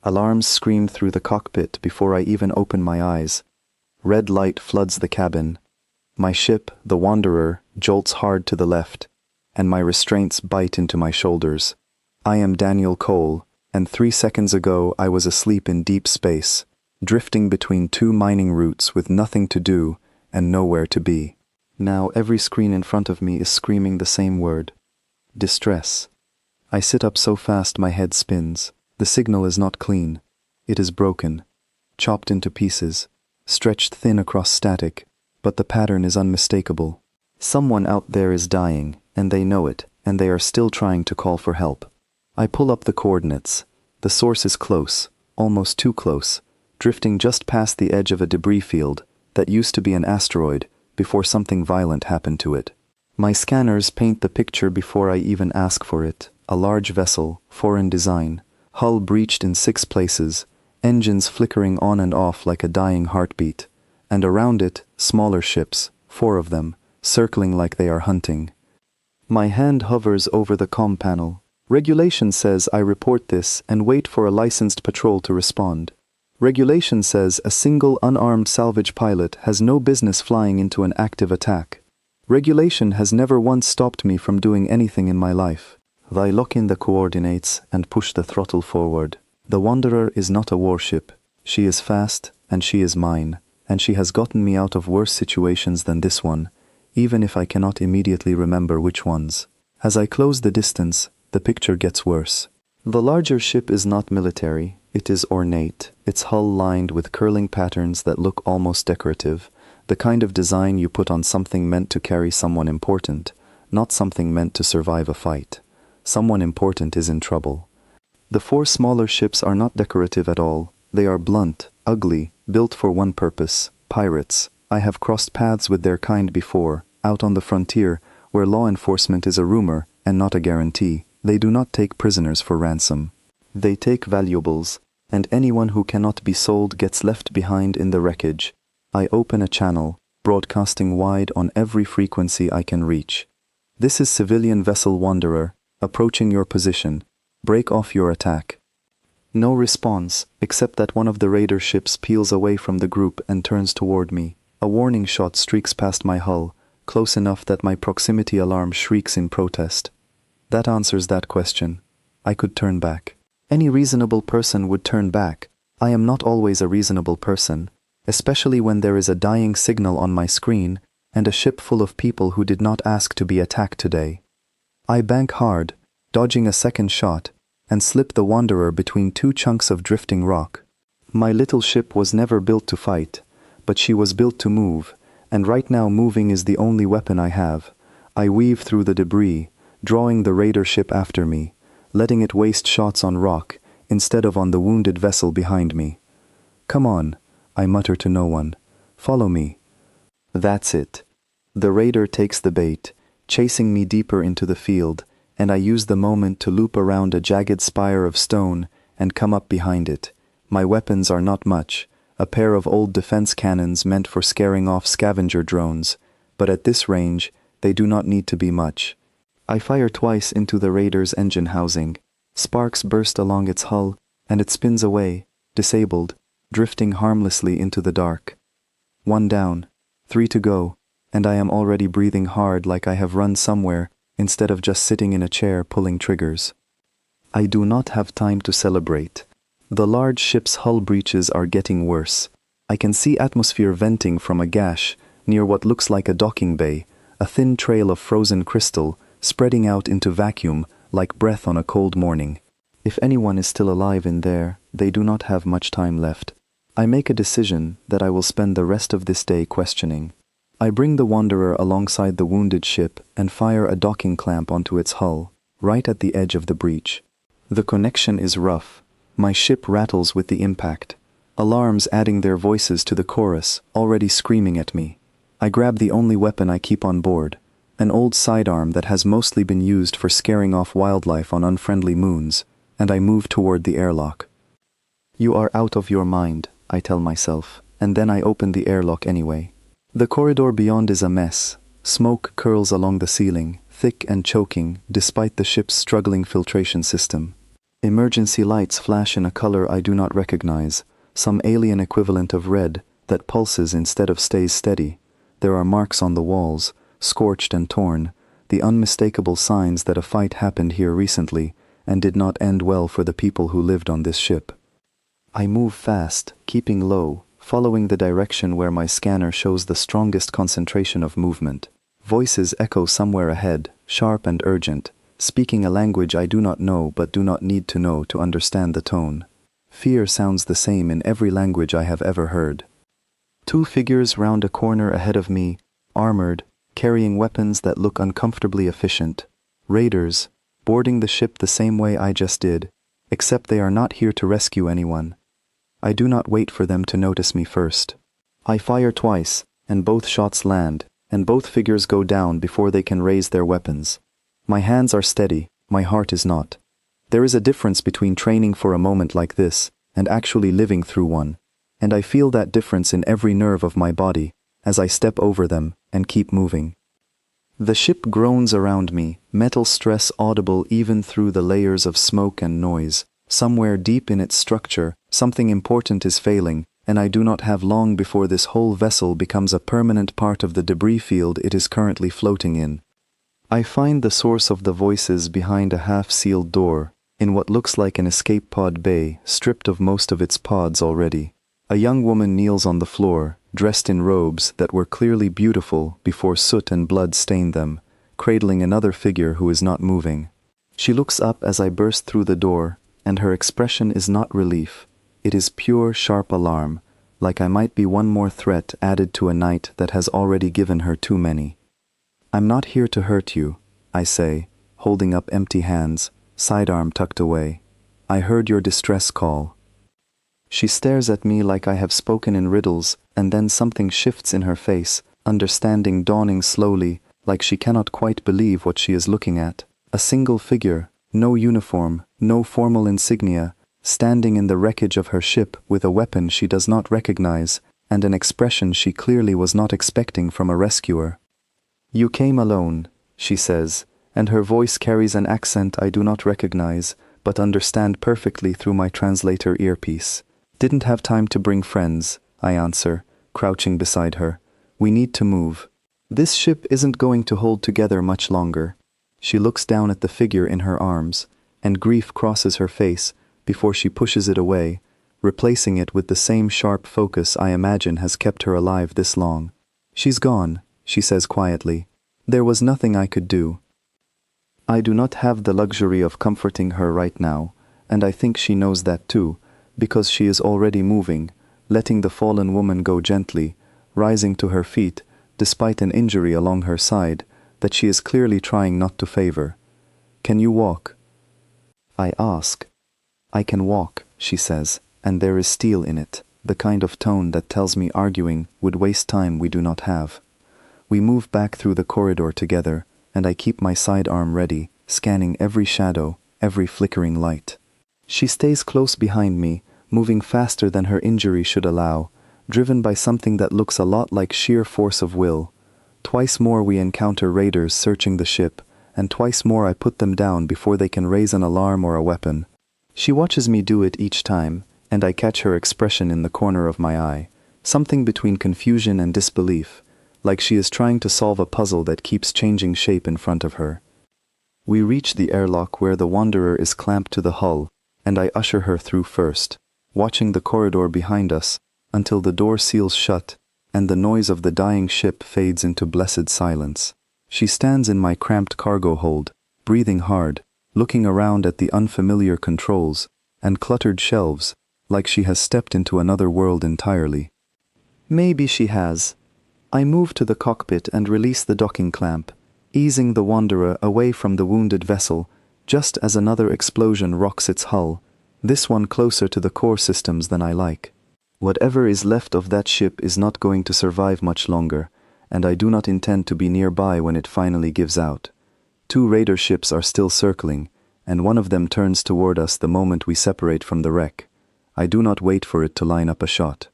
Alarms scream through the cockpit before I even open my eyes. Red light floods the cabin. My ship, the Wanderer, jolts hard to the left, and my restraints bite into my shoulders. I am Daniel Cole, and 3 seconds ago I was asleep in deep space, drifting between 2 mining routes with nothing to do and nowhere to be. Now every screen in front of me is screaming the same word: distress. I sit up so fast my head spins. The signal is not clean. It is broken, chopped into pieces, stretched thin across static, but the pattern is unmistakable. Someone out there is dying, and they know it, and they are still trying to call for help. I pull up the coordinates. The source is close, almost too close, drifting just past the edge of a debris field that used to be an asteroid before something violent happened to it. My scanners paint the picture before I even ask for it. A large vessel, foreign design, hull breached in 6 places, engines flickering on and off like a dying heartbeat, and around it, smaller ships, 4 of them, circling like they are hunting. My hand hovers over the comm panel. Regulation says I report this and wait for a licensed patrol to respond. Regulation says a single unarmed salvage pilot has no business flying into an active attack. Regulation has never once stopped me from doing anything in my life. I lock in the coordinates and push the throttle forward. The Wanderer is not a warship. She is fast, and she is mine, and she has gotten me out of worse situations than this one, even if I cannot immediately remember which ones. As I close the distance, the picture gets worse. The larger ship is not military. It is ornate, its hull lined with curling patterns that look almost decorative, the kind of design you put on something meant to carry someone important, not something meant to survive a fight. Someone important is in trouble. The 4 smaller ships are not decorative at all. They are blunt, ugly, built for one purpose: pirates. I have crossed paths with their kind before, out on the frontier, where law enforcement is a rumor and not a guarantee. They do not take prisoners for ransom. They take valuables, and anyone who cannot be sold gets left behind in the wreckage. I open a channel, broadcasting wide on every frequency I can reach. This is civilian vessel Wanderer, approaching your position. Break off your attack. No response, except that one of the raider ships peels away from the group and turns toward me. A warning shot streaks past my hull, close enough that my proximity alarm shrieks in protest. That answers that question. I could turn back. Any reasonable person would turn back. I am not always a reasonable person, especially when there is a dying signal on my screen and a ship full of people who did not ask to be attacked today. I bank hard, dodging a second shot, and slip the Wanderer between 2 chunks of drifting rock. My little ship was never built to fight, but she was built to move, and right now moving is the only weapon I have. I weave through the debris, drawing the raider ship after me, letting it waste shots on rock instead of on the wounded vessel behind me. "Come on," I mutter to no one. "Follow me." That's it. The raider takes the bait, chasing me deeper into the field, and I use the moment to loop around a jagged spire of stone and come up behind it. My weapons are not much, a pair of old defense cannons meant for scaring off scavenger drones, but at this range, they do not need to be much. I fire twice into the raider's engine housing. Sparks burst along its hull, and it spins away, disabled, drifting harmlessly into the dark. 1 down, 3 to go, and I am already breathing hard like I have run somewhere instead of just sitting in a chair pulling triggers. I do not have time to celebrate. The large ship's hull breaches are getting worse. I can see atmosphere venting from a gash near what looks like a docking bay, a thin trail of frozen crystal spreading out into vacuum like breath on a cold morning. If anyone is still alive in there, they do not have much time left. I make a decision that I will spend the rest of this day questioning. I bring the Wanderer alongside the wounded ship and fire a docking clamp onto its hull, right at the edge of the breach. The connection is rough. My ship rattles with the impact. Alarms adding their voices to the chorus, already screaming at me. I grab the only weapon I keep on board, an old sidearm that has mostly been used for scaring off wildlife on unfriendly moons, and I move toward the airlock. "You are out of your mind," I tell myself, and then I open the airlock anyway. The corridor beyond is a mess. Smoke curls along the ceiling, thick and choking, despite the ship's struggling filtration system. Emergency lights flash in a color I do not recognize, some alien equivalent of red that pulses instead of stays steady. There are marks on the walls, scorched and torn, the unmistakable signs that a fight happened here recently and did not end well for the people who lived on this ship. I move fast, keeping low, following the direction where my scanner shows the strongest concentration of movement. Voices echo somewhere ahead, sharp and urgent, speaking a language I do not know but do not need to know to understand the tone. Fear sounds the same in every language I have ever heard. Two figures round a corner ahead of me, armored, carrying weapons that look uncomfortably efficient. Raiders, boarding the ship the same way I just did, except they are not here to rescue anyone. I do not wait for them to notice me first. I fire twice, and both shots land, and both figures go down before they can raise their weapons. My hands are steady, my heart is not. There is a difference between training for a moment like this and actually living through one, and I feel that difference in every nerve of my body as I step over them and keep moving. The ship groans around me, metal stress audible even through the layers of smoke and noise. Somewhere deep in its structure, something important is failing, and I do not have long before this whole vessel becomes a permanent part of the debris field it is currently floating in. I find the source of the voices behind a half-sealed door, in what looks like an escape pod bay, stripped of most of its pods already. A young woman kneels on the floor, dressed in robes that were clearly beautiful before soot and blood stained them, cradling another figure who is not moving. She looks up as I burst through the door, and her expression is not relief. It is pure, sharp alarm, like I might be one more threat added to a night that has already given her too many. "I'm not here to hurt you," I say, holding up empty hands, sidearm tucked away. "I heard your distress call." She stares at me like I have spoken in riddles, and then something shifts in her face, understanding dawning slowly, like she cannot quite believe what she is looking at. A single figure, no uniform, no formal insignia, standing in the wreckage of her ship with a weapon she does not recognize, and an expression she clearly was not expecting from a rescuer. "You came alone," she says, and her voice carries an accent I do not recognize, but understand perfectly through my translator earpiece. "Didn't have time to bring friends," I answer, crouching beside her. "We need to move. This ship isn't going to hold together much longer." She looks down at the figure in her arms, and grief crosses her face before she pushes it away, replacing it with the same sharp focus I imagine has kept her alive this long. "She's gone," she says quietly. "There was nothing I could do." I do not have the luxury of comforting her right now, and I think she knows that too, because she is already moving, letting the fallen woman go gently, rising to her feet, despite an injury along her side that she is clearly trying not to favor. "Can you walk?" I ask. "I can walk," she says, and there is steel in it, the kind of tone that tells me arguing would waste time we do not have. We move back through the corridor together, and I keep my sidearm ready, scanning every shadow, every flickering light. She stays close behind me, moving faster than her injury should allow, driven by something that looks a lot like sheer force of will. Twice more we encounter raiders searching the ship, and twice more I put them down before they can raise an alarm or a weapon. She watches me do it each time, and I catch her expression in the corner of my eye, something between confusion and disbelief, like she is trying to solve a puzzle that keeps changing shape in front of her. We reach the airlock where the Wanderer is clamped to the hull, and I usher her through first, watching the corridor behind us until the door seals shut and the noise of the dying ship fades into blessed silence. She stands in my cramped cargo hold, breathing hard, looking around at the unfamiliar controls and cluttered shelves, like she has stepped into another world entirely. Maybe she has. I move to the cockpit and release the docking clamp, easing the Wanderer away from the wounded vessel, just as another explosion rocks its hull, this one closer to the core systems than I like. Whatever is left of that ship is not going to survive much longer, and I do not intend to be nearby when it finally gives out. 2 raider ships are still circling, and one of them turns toward us the moment we separate from the wreck. I do not wait for it to line up a shot.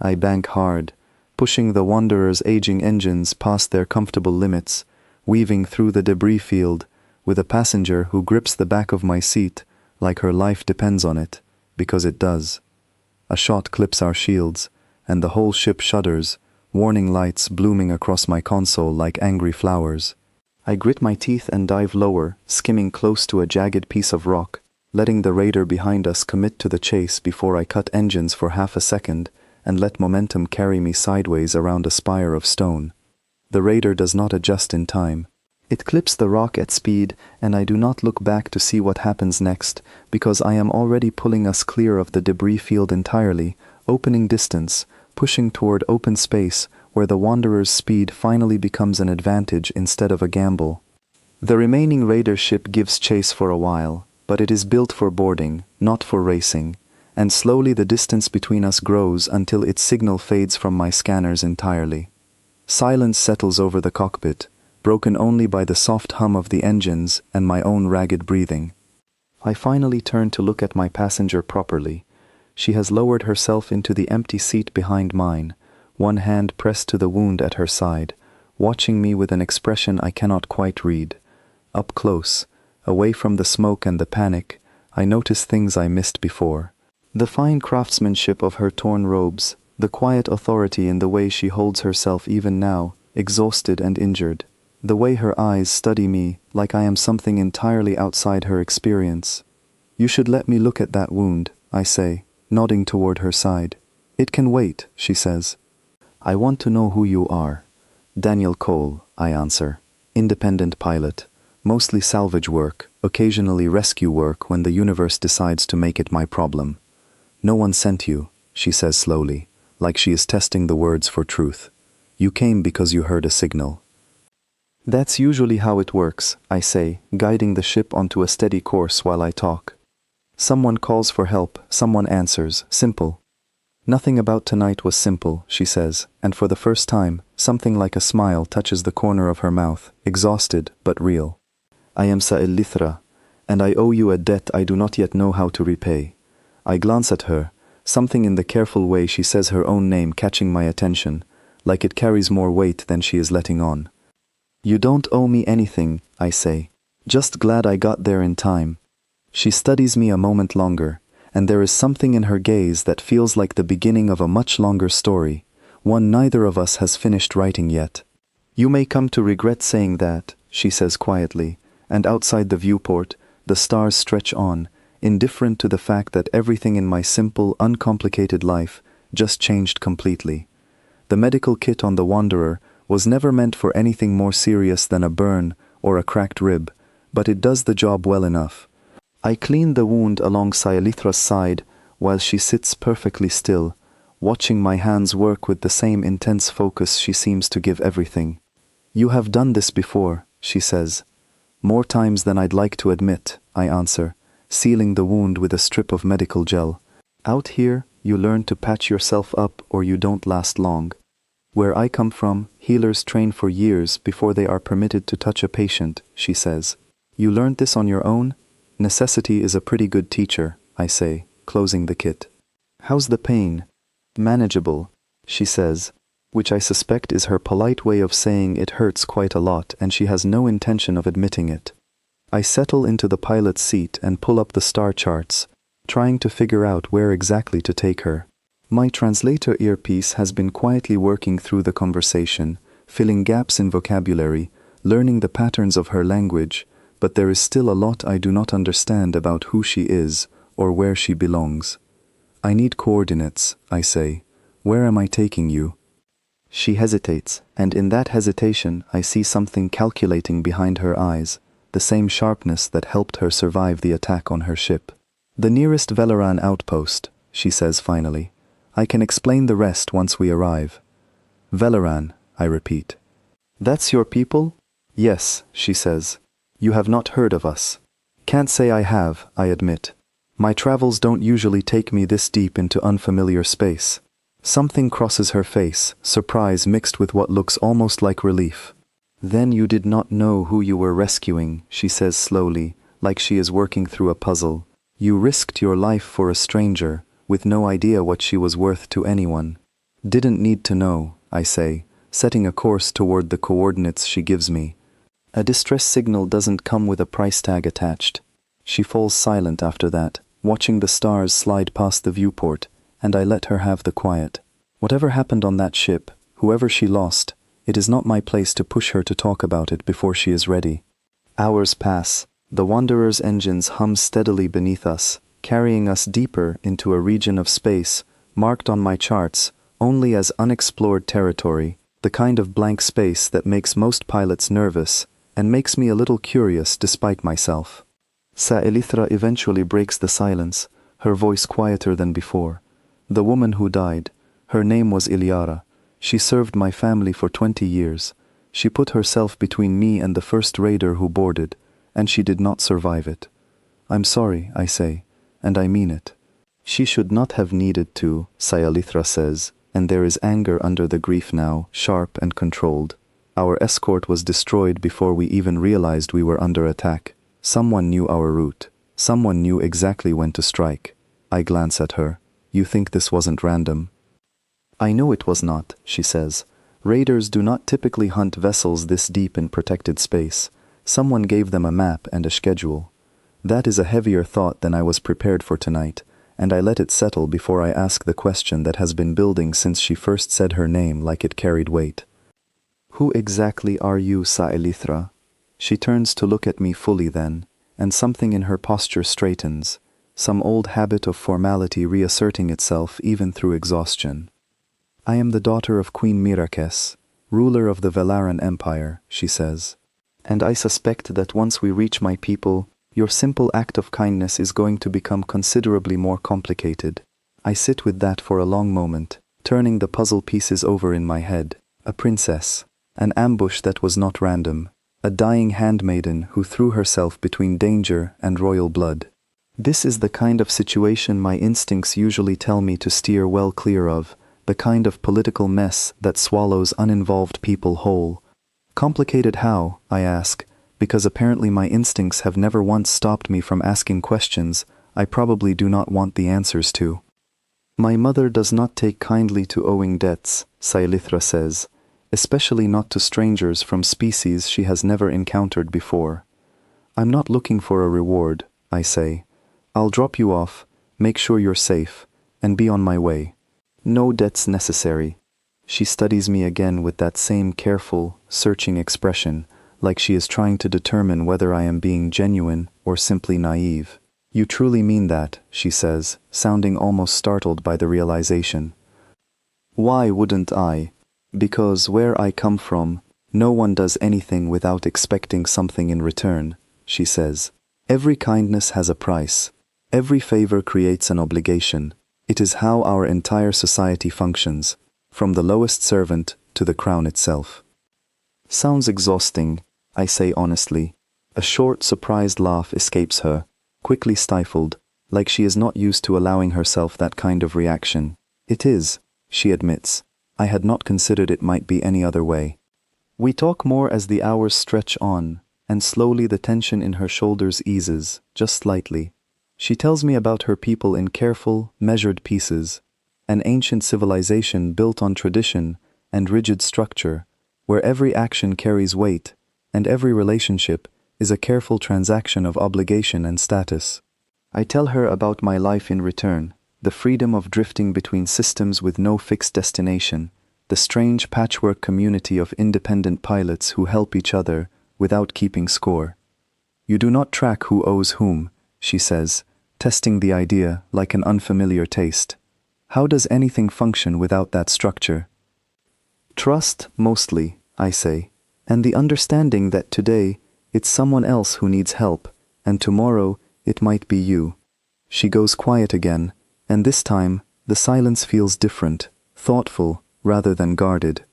I bank hard, pushing the Wanderer's aging engines past their comfortable limits, weaving through the debris field, with a passenger who grips the back of my seat, like her life depends on it, because it does. A shot clips our shields, and the whole ship shudders, warning lights blooming across my console like angry flowers. I grit my teeth and dive lower, skimming close to a jagged piece of rock, letting the raider behind us commit to the chase before I cut engines for half a second and let momentum carry me sideways around a spire of stone. The raider does not adjust in time. It clips the rock at speed, and I do not look back to see what happens next, because I am already pulling us clear of the debris field entirely, opening distance, pushing toward open space where the Wanderer's speed finally becomes an advantage instead of a gamble. The remaining raider ship gives chase for a while, but it is built for boarding, not for racing, and slowly the distance between us grows until its signal fades from my scanners entirely. Silence settles over the cockpit, broken only by the soft hum of the engines and my own ragged breathing. I finally turn to look at my passenger properly. She has lowered herself into the empty seat behind mine, one hand pressed to the wound at her side, watching me with an expression I cannot quite read. Up close, away from the smoke and the panic, I notice things I missed before. The fine craftsmanship of her torn robes, the quiet authority in the way she holds herself even now, exhausted and injured. The way her eyes study me like I am something entirely outside her experience. "You should let me look at that wound," I say, nodding toward her side. "It can wait," she says. "I want to know who you are." "Daniel Cole," I answer. "Independent pilot. Mostly salvage work, occasionally rescue work when the universe decides to make it my problem." "No one sent you," she says slowly, like she is testing the words for truth. "You came because you heard a signal." "That's usually how it works," I say, guiding the ship onto a steady course while I talk. "Someone calls for help, someone answers. Simple." "Nothing about tonight was simple," she says, and for the first time, something like a smile touches the corner of her mouth, exhausted but real. "I am Sa'ilithra, and I owe you a debt I do not yet know how to repay." I glance at her, something in the careful way she says her own name catching my attention, like it carries more weight than she is letting on. "You don't owe me anything," I say. "Just glad I got there in time." She studies me a moment longer, and there is something in her gaze that feels like the beginning of a much longer story, one neither of us has finished writing yet. "You may come to regret saying that," she says quietly, and outside the viewport, the stars stretch on, indifferent to the fact that everything in my simple, uncomplicated life just changed completely. The medical kit on the Wanderer was never meant for anything more serious than a burn or a cracked rib, but it does the job well enough. I clean the wound along Sa'ilithra's side while she sits perfectly still, watching my hands work with the same intense focus she seems to give everything. "You have done this before," she says. "More times than I'd like to admit," I answer, sealing the wound with a strip of medical gel. "Out here, you learn to patch yourself up or you don't last long. Where I come from, healers train for years before they are permitted to touch a patient," she says. "You learned this on your own? Necessity is a pretty good teacher," I say, closing the kit. "How's the pain?" "Manageable," she says, which I suspect is her polite way of saying it hurts quite a lot and she has no intention of admitting it. I settle into the pilot's seat and pull up the star charts, trying to figure out where exactly to take her. My translator earpiece has been quietly working through the conversation, filling gaps in vocabulary, learning the patterns of her language, but there is still a lot I do not understand about who she is or where she belongs. "I need coordinates," I say. "Where am I taking you?" She hesitates, and in that hesitation I see something calculating behind her eyes, the same sharpness that helped her survive the attack on her ship. "The nearest Velaran outpost," she says finally. "I can explain the rest once we arrive." "Velaran," I repeat. "That's your people?" "Yes," she says. "You have not heard of us." "Can't say I have," I admit. "My travels don't usually take me this deep into unfamiliar space." Something crosses her face, surprise mixed with what looks almost like relief. "Then you did not know who you were rescuing," she says slowly, like she is working through a puzzle. "You risked your life for a stranger, with no idea what she was worth to anyone." "Didn't need to know," I say, setting a course toward the coordinates she gives me. "A distress signal doesn't come with a price tag attached." She falls silent after that, watching the stars slide past the viewport, and I let her have the quiet. Whatever happened on that ship, whoever she lost, it is not my place to push her to talk about it before she is ready. Hours pass. The Wanderer's engines hum steadily beneath us, carrying us deeper into a region of space, marked on my charts only as unexplored territory, the kind of blank space that makes most pilots nervous, and makes me a little curious despite myself. Sa'ilithra eventually breaks the silence, her voice quieter than before. The woman who died, her name was Ilyara. She served my family for 20 years. She put herself between me and the first raider who boarded, and she did not survive it. I'm sorry, I say, and I mean it. She should not have needed to, Sa'ilithra says, and there is anger under the grief now, sharp and controlled. Our escort was destroyed before we even realized we were under attack. Someone knew our route. Someone knew exactly when to strike. I glance at her. You think this wasn't random? I know it was not, she says. Raiders do not typically hunt vessels this deep in protected space. Someone gave them a map and a schedule. That is a heavier thought than I was prepared for tonight, and I let it settle before I ask the question that has been building since she first said her name like it carried weight. Who exactly are you, Sa'ilithra? She turns to look at me fully then, and something in her posture straightens, some old habit of formality reasserting itself even through exhaustion. I am the daughter of Queen Mirakes, ruler of the Velaran Empire, she says. And I suspect that once we reach my people, your simple act of kindness is going to become considerably more complicated. I sit with that for a long moment, turning the puzzle pieces over in my head. A princess, an ambush that was not random, a dying handmaiden who threw herself between danger and royal blood. This is the kind of situation my instincts usually tell me to steer well clear of, the kind of political mess that swallows uninvolved people whole. Complicated how, I ask, because apparently my instincts have never once stopped me from asking questions I probably do not want the answers to. My mother does not take kindly to owing debts, Sa'ilithra says, especially not to strangers from species she has never encountered before. I'm not looking for a reward, I say. I'll drop you off, make sure you're safe, and be on my way. No debts necessary. She studies me again with that same careful, searching expression, like she is trying to determine whether I am being genuine or simply naive. You truly mean that, she says, sounding almost startled by the realization. Why wouldn't I? Because where I come from, no one does anything without expecting something in return, she says. Every kindness has a price. Every favor creates an obligation. It is how our entire society functions, from the lowest servant to the crown itself. Sounds exhausting, I say honestly. A short, surprised laugh escapes her, quickly stifled, like she is not used to allowing herself that kind of reaction. It is, she admits. I had not considered it might be any other way. We talk more as the hours stretch on, and slowly the tension in her shoulders eases, just slightly. She tells me about her people in careful, measured pieces, an ancient civilization built on tradition and rigid structure, where every action carries weight, and every relationship is a careful transaction of obligation and status. I tell her about my life in return, the freedom of drifting between systems with no fixed destination, the strange patchwork community of independent pilots who help each other without keeping score. You do not track who owes whom, she says, testing the idea like an unfamiliar taste. How does anything function without that structure? Trust, mostly, I say, and the understanding that today it's someone else who needs help, and tomorrow it might be you. She goes quiet again, and this time the silence feels different, thoughtful rather than guarded.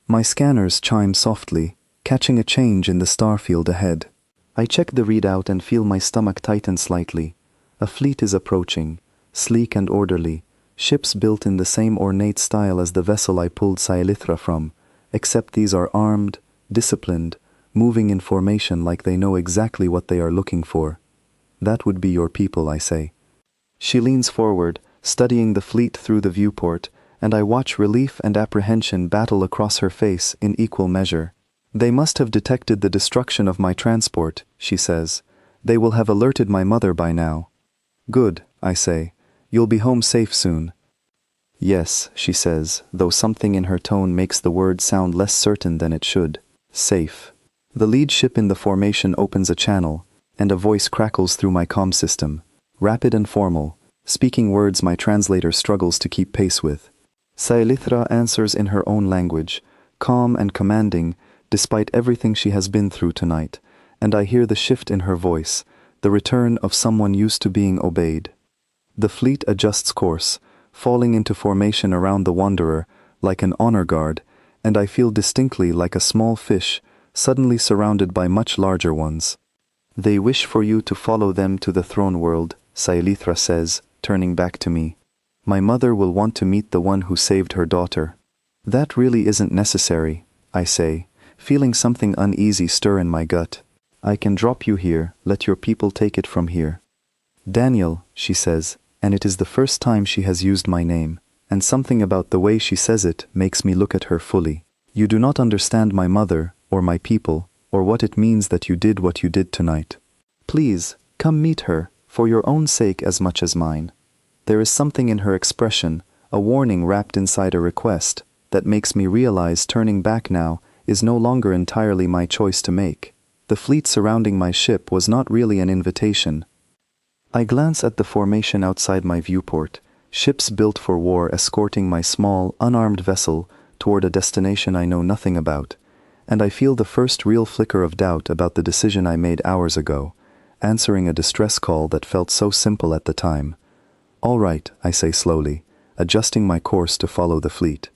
My scanners chime softly, catching a change in the star field ahead. I check the readout and feel my stomach tighten slightly. A fleet is approaching, sleek and orderly, ships built in the same ornate style as the vessel I pulled Sa'ilithra from, except these are armed, disciplined, moving in formation like they know exactly what they are looking for. That would be your people, I say. She leans forward, studying the fleet through the viewport, and I watch relief and apprehension battle across her face in equal measure. They must have detected the destruction of my transport, she says. They will have alerted my mother by now. Good, I say. You'll be home safe soon. Yes, she says, though something in her tone makes the word sound less certain than it should. Safe. The lead ship in the formation opens a channel, and a voice crackles through my comm system. Rapid and formal, speaking words my translator struggles to keep pace with. Saelithra answers in her own language, calm and commanding, despite everything she has been through tonight, and I hear the shift in her voice, the return of someone used to being obeyed. The fleet adjusts course, falling into formation around the Wanderer, like an honor guard, and I feel distinctly like a small fish, suddenly surrounded by much larger ones. They wish for you to follow them to the throne world, Saelithra says, turning back to me. My mother will want to meet the one who saved her daughter. That really isn't necessary, I say, feeling something uneasy stir in my gut. I can drop you here, let your people take it from here. Daniel, she says, and it is the first time she has used my name, and something about the way she says it makes me look at her fully. You do not understand my mother, or my people, or what it means that you did what you did tonight. Please, come meet her, for your own sake as much as mine. There is something in her expression, a warning wrapped inside a request, that makes me realize turning back now is no longer entirely my choice to make. The fleet surrounding my ship was not really an invitation. I glance at the formation outside my viewport, ships built for war escorting my small, unarmed vessel toward a destination I know nothing about, and I feel the first real flicker of doubt about the decision I made hours ago, answering a distress call that felt so simple at the time. All right, I say slowly, adjusting my course to follow the fleet.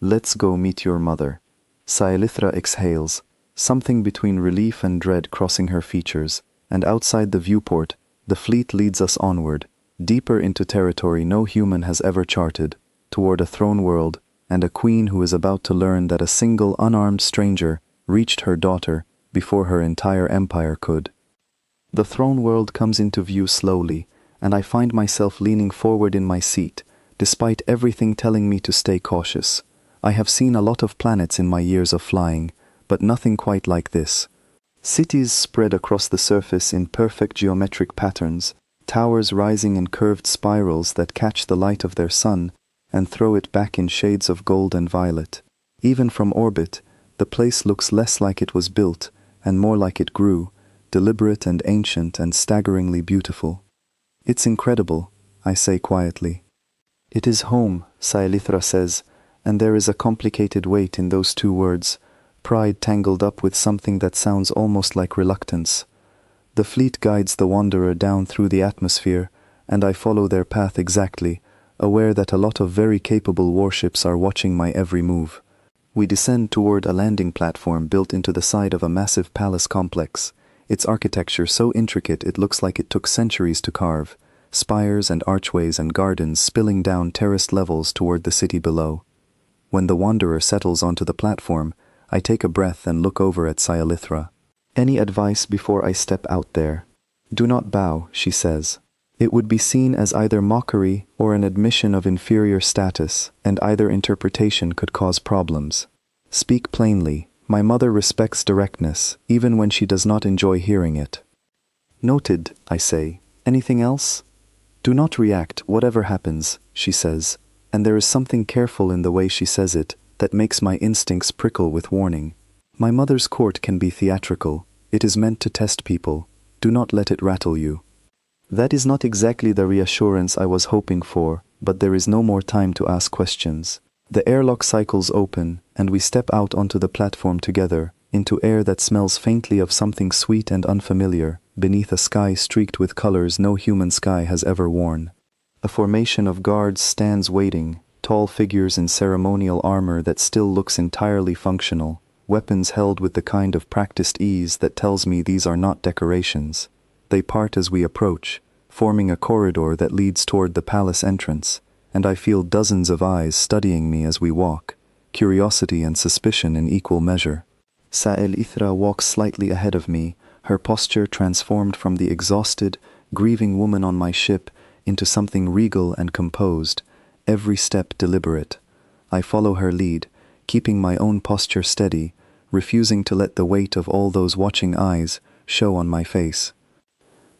Let's go meet your mother. Saelithra exhales, something between relief and dread crossing her features, and outside the viewport, the fleet leads us onward, deeper into territory no human has ever charted, toward a throne world and a queen who is about to learn that a single unarmed stranger reached her daughter before her entire empire could. The throne world comes into view slowly, and I find myself leaning forward in my seat, despite everything telling me to stay cautious. I have seen a lot of planets in my years of flying, but nothing quite like this. Cities spread across the surface in perfect geometric patterns, towers rising in curved spirals that catch the light of their sun and throw it back in shades of gold and violet. Even from orbit, the place looks less like it was built and more like it grew, deliberate and ancient and staggeringly beautiful. It's incredible, I say quietly. It is home, Saelithra says, and there is a complicated weight in those two words, pride tangled up with something that sounds almost like reluctance. The fleet guides the Wanderer down through the atmosphere, and I follow their path exactly, aware that a lot of very capable warships are watching my every move. We descend toward a landing platform built into the side of a massive palace complex, its architecture so intricate it looks like it took centuries to carve, spires and archways and gardens spilling down terraced levels toward the city below. When the Wanderer settles onto the platform, I take a breath and look over at Saelithra. Any advice before I step out there? Do not bow, she says. It would be seen as either mockery or an admission of inferior status, and either interpretation could cause problems. Speak plainly. My mother respects directness, even when she does not enjoy hearing it. Noted, I say. Anything else? Do not react, whatever happens, she says, and there is something careful in the way she says it that makes my instincts prickle with warning. My mother's court can be theatrical. It is meant to test people. Do not let it rattle you. That is not exactly the reassurance I was hoping for, but there is no more time to ask questions. The airlock cycles open, and we step out onto the platform together, into air that smells faintly of something sweet and unfamiliar, beneath a sky streaked with colors no human sky has ever worn. A formation of guards stands waiting, tall figures in ceremonial armor that still looks entirely functional, weapons held with the kind of practiced ease that tells me these are not decorations. They part as we approach, forming a corridor that leads toward the palace entrance, and I feel dozens of eyes studying me as we walk, curiosity and suspicion in equal measure. Saelithra walks slightly ahead of me, her posture transformed from the exhausted, grieving woman on my ship into something regal and composed, every step deliberate. I follow her lead, keeping my own posture steady, refusing to let the weight of all those watching eyes show on my face.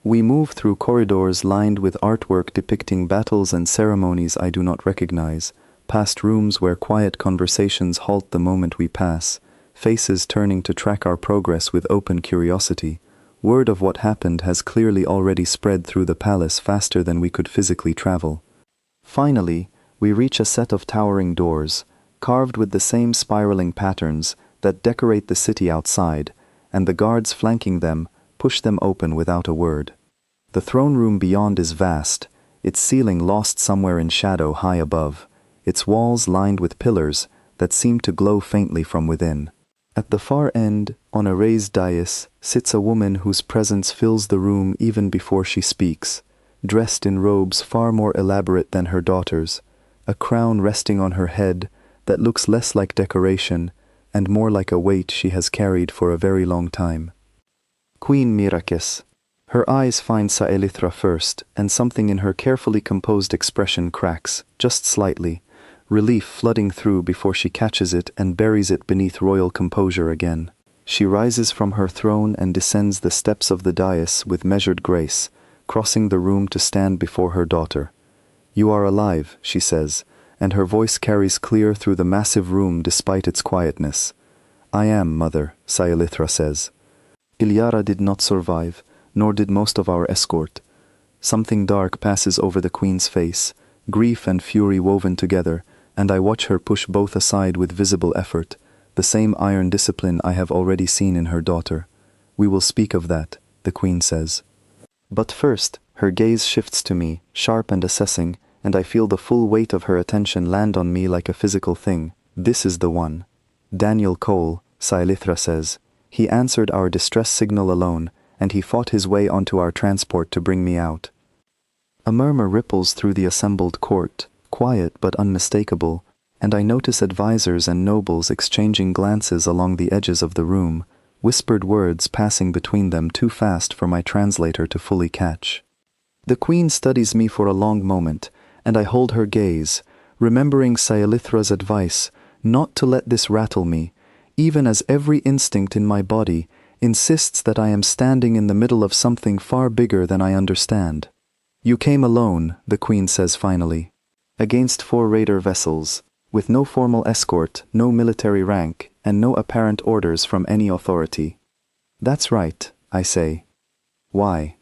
We move through corridors lined with artwork depicting battles and ceremonies I do not recognize, past rooms where quiet conversations halt the moment we pass, faces turning to track our progress with open curiosity. Word of what happened has clearly already spread through the palace faster than we could physically travel. Finally, we reach a set of towering doors, carved with the same spiraling patterns that decorate the city outside, and the guards flanking them push them open without a word. The throne room beyond is vast, its ceiling lost somewhere in shadow high above, its walls lined with pillars that seem to glow faintly from within. At the far end, on a raised dais, sits a woman whose presence fills the room even before she speaks, dressed in robes far more elaborate than her daughters, a crown resting on her head that looks less like decoration and more like a weight she has carried for a very long time. Queen Mirakes. Her eyes find Saelithra first, and something in her carefully composed expression cracks, just slightly, relief flooding through before she catches it and buries it beneath royal composure again. She rises from her throne and descends the steps of the dais with measured grace, crossing the room to stand before her daughter. "You are alive," she says, and her voice carries clear through the massive room despite its quietness. "I am, mother," Saelithra says. "Ilyara did not survive, nor did most of our escort." Something dark passes over the queen's face, grief and fury woven together, and I watch her push both aside with visible effort, the same iron discipline I have already seen in her daughter. "We will speak of that," the queen says. But first, her gaze shifts to me, sharp and assessing, and I feel the full weight of her attention land on me like a physical thing. "This is the one." "Daniel Cole," Saelithra says. "He answered our distress signal alone, and he fought his way onto our transport to bring me out." A murmur ripples through the assembled court, quiet but unmistakable, and I notice advisors and nobles exchanging glances along the edges of the room, whispered words passing between them too fast for my translator to fully catch. The queen studies me for a long moment, and I hold her gaze, remembering Saelithra's advice not to let this rattle me, even as every instinct in my body insists that I am standing in the middle of something far bigger than I understand. "You came alone," the queen says finally, "against 4 raider vessels, with no formal escort, no military rank, and no apparent orders from any authority." "That's right," I say. "Why?"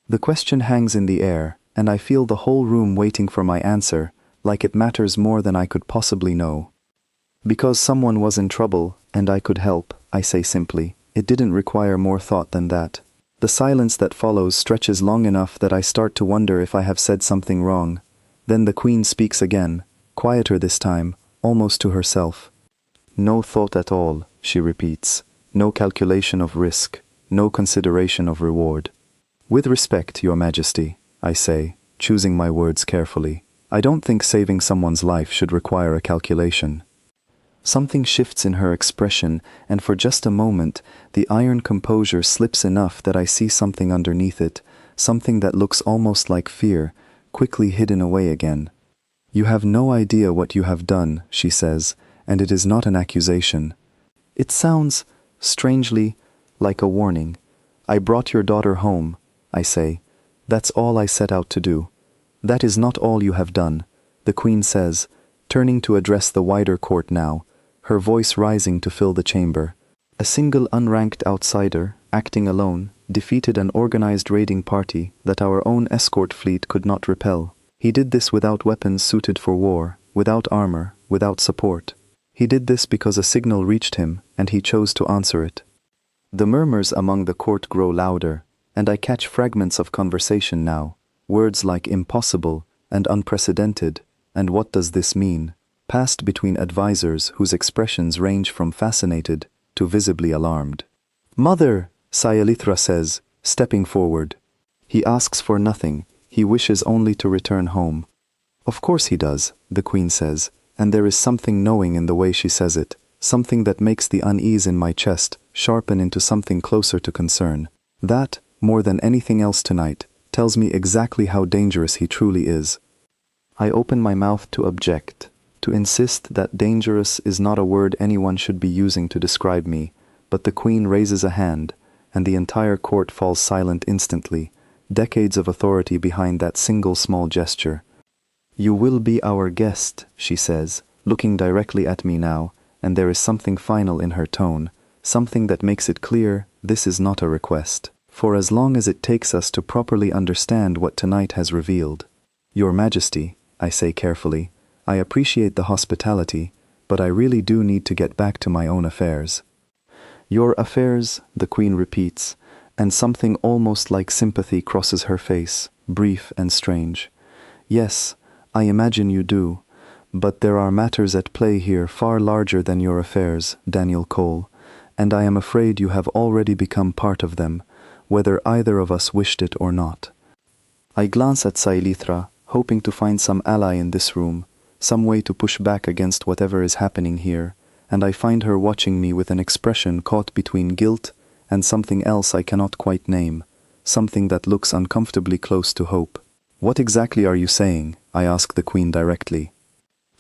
The question hangs in the air, and I feel the whole room waiting for my answer, like it matters more than I could possibly know. "Because someone was in trouble, and I could help," I say simply. It didn't require more thought than that. The silence that follows stretches long enough that I start to wonder if I have said something wrong. Then the queen speaks again, quieter this time, almost to herself. "No thought at all," she repeats. "No calculation of risk, no consideration of reward." "With respect, Your Majesty," I say, choosing my words carefully. "I don't think saving someone's life should require a calculation." Something shifts in her expression, and for just a moment, the iron composure slips enough that I see something underneath it, something that looks almost like fear, quickly hidden away again. "You have no idea what you have done," she says, and it is not an accusation. It sounds, strangely, like a warning. "I brought your daughter home," I say. "That's all I set out to do." "That is not all you have done," the queen says, turning to address the wider court now, her voice rising to fill the chamber. "A single unranked outsider, acting alone, defeated an organized raiding party that our own escort fleet could not repel. He did this without weapons suited for war, without armor, without support. He did this because a signal reached him, and he chose to answer it." The murmurs among the court grow louder, and I catch fragments of conversation now, words like impossible and unprecedented, and what does this mean, passed between advisors whose expressions range from fascinated to visibly alarmed. "Mother," Saelithra says, stepping forward. "He asks for nothing, he wishes only to return home." "Of course he does," the queen says, and there is something knowing in the way she says it, something that makes the unease in my chest sharpen into something closer to concern. That, more than anything else tonight, tells me exactly how dangerous he truly is. I open my mouth to object, to insist that dangerous is not a word anyone should be using to describe me, but the queen raises a hand, and the entire court falls silent instantly, decades of authority behind that single small gesture. "You will be our guest," she says, looking directly at me now, and there is something final in her tone, something that makes it clear this is not a request, for as long as it takes us to properly understand what tonight has revealed. "Your Majesty," I say carefully, "I appreciate the hospitality, but I really do need to get back to my own affairs." "Your affairs," the Queen repeats, and something almost like sympathy crosses her face, brief and strange. "Yes, I imagine you do, but there are matters at play here far larger than your affairs, Daniel Cole, and I am afraid you have already become part of them, whether either of us wished it or not." I glance at Sailithra, hoping to find some ally in this room, some way to push back against whatever is happening here, and I find her watching me with an expression caught between guilt and something else I cannot quite name, something that looks uncomfortably close to hope. "What exactly are you saying?" I ask the Queen directly.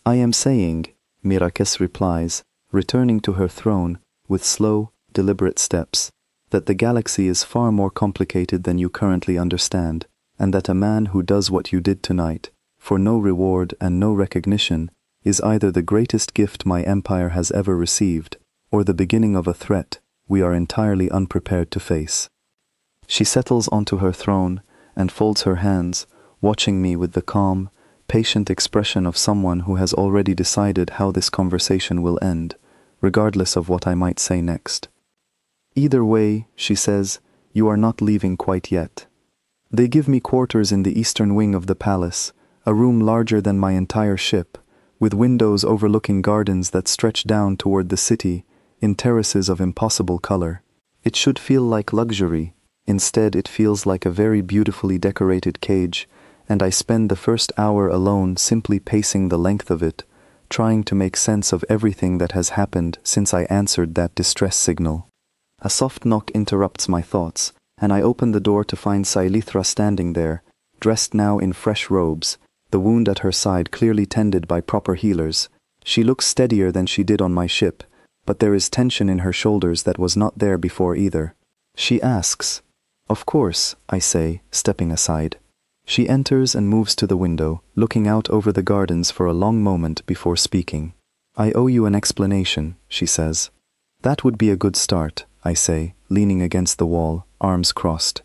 "I am saying," Mirakes replies, returning to her throne with slow, deliberate steps, "that the galaxy is far more complicated than you currently understand, and that a man who does what you did tonight, for no reward and no recognition, is either the greatest gift my empire has ever received, or the beginning of a threat we are entirely unprepared to face." She settles onto her throne and folds her hands, watching me with the calm, patient expression of someone who has already decided how this conversation will end, regardless of what I might say next. "Either way," she says, "you are not leaving quite yet." They give me quarters in the eastern wing of the palace, a room larger than my entire ship, with windows overlooking gardens that stretch down toward the city in terraces of impossible color. It should feel like luxury. Instead, it feels like a very beautifully decorated cage, and I spend the first hour alone simply pacing the length of it, trying to make sense of everything that has happened since I answered that distress signal. A soft knock interrupts my thoughts, and I open the door to find Sailithra standing there, dressed now in fresh robes, the wound at her side clearly tended by proper healers. She looks steadier than she did on my ship, but there is tension in her shoulders that was not there before either. She asks. "Of course," I say, stepping aside. She enters and moves to the window, looking out over the gardens for a long moment before speaking. "I owe you an explanation," she says. "That would be a good start," I say, leaning against the wall, arms crossed.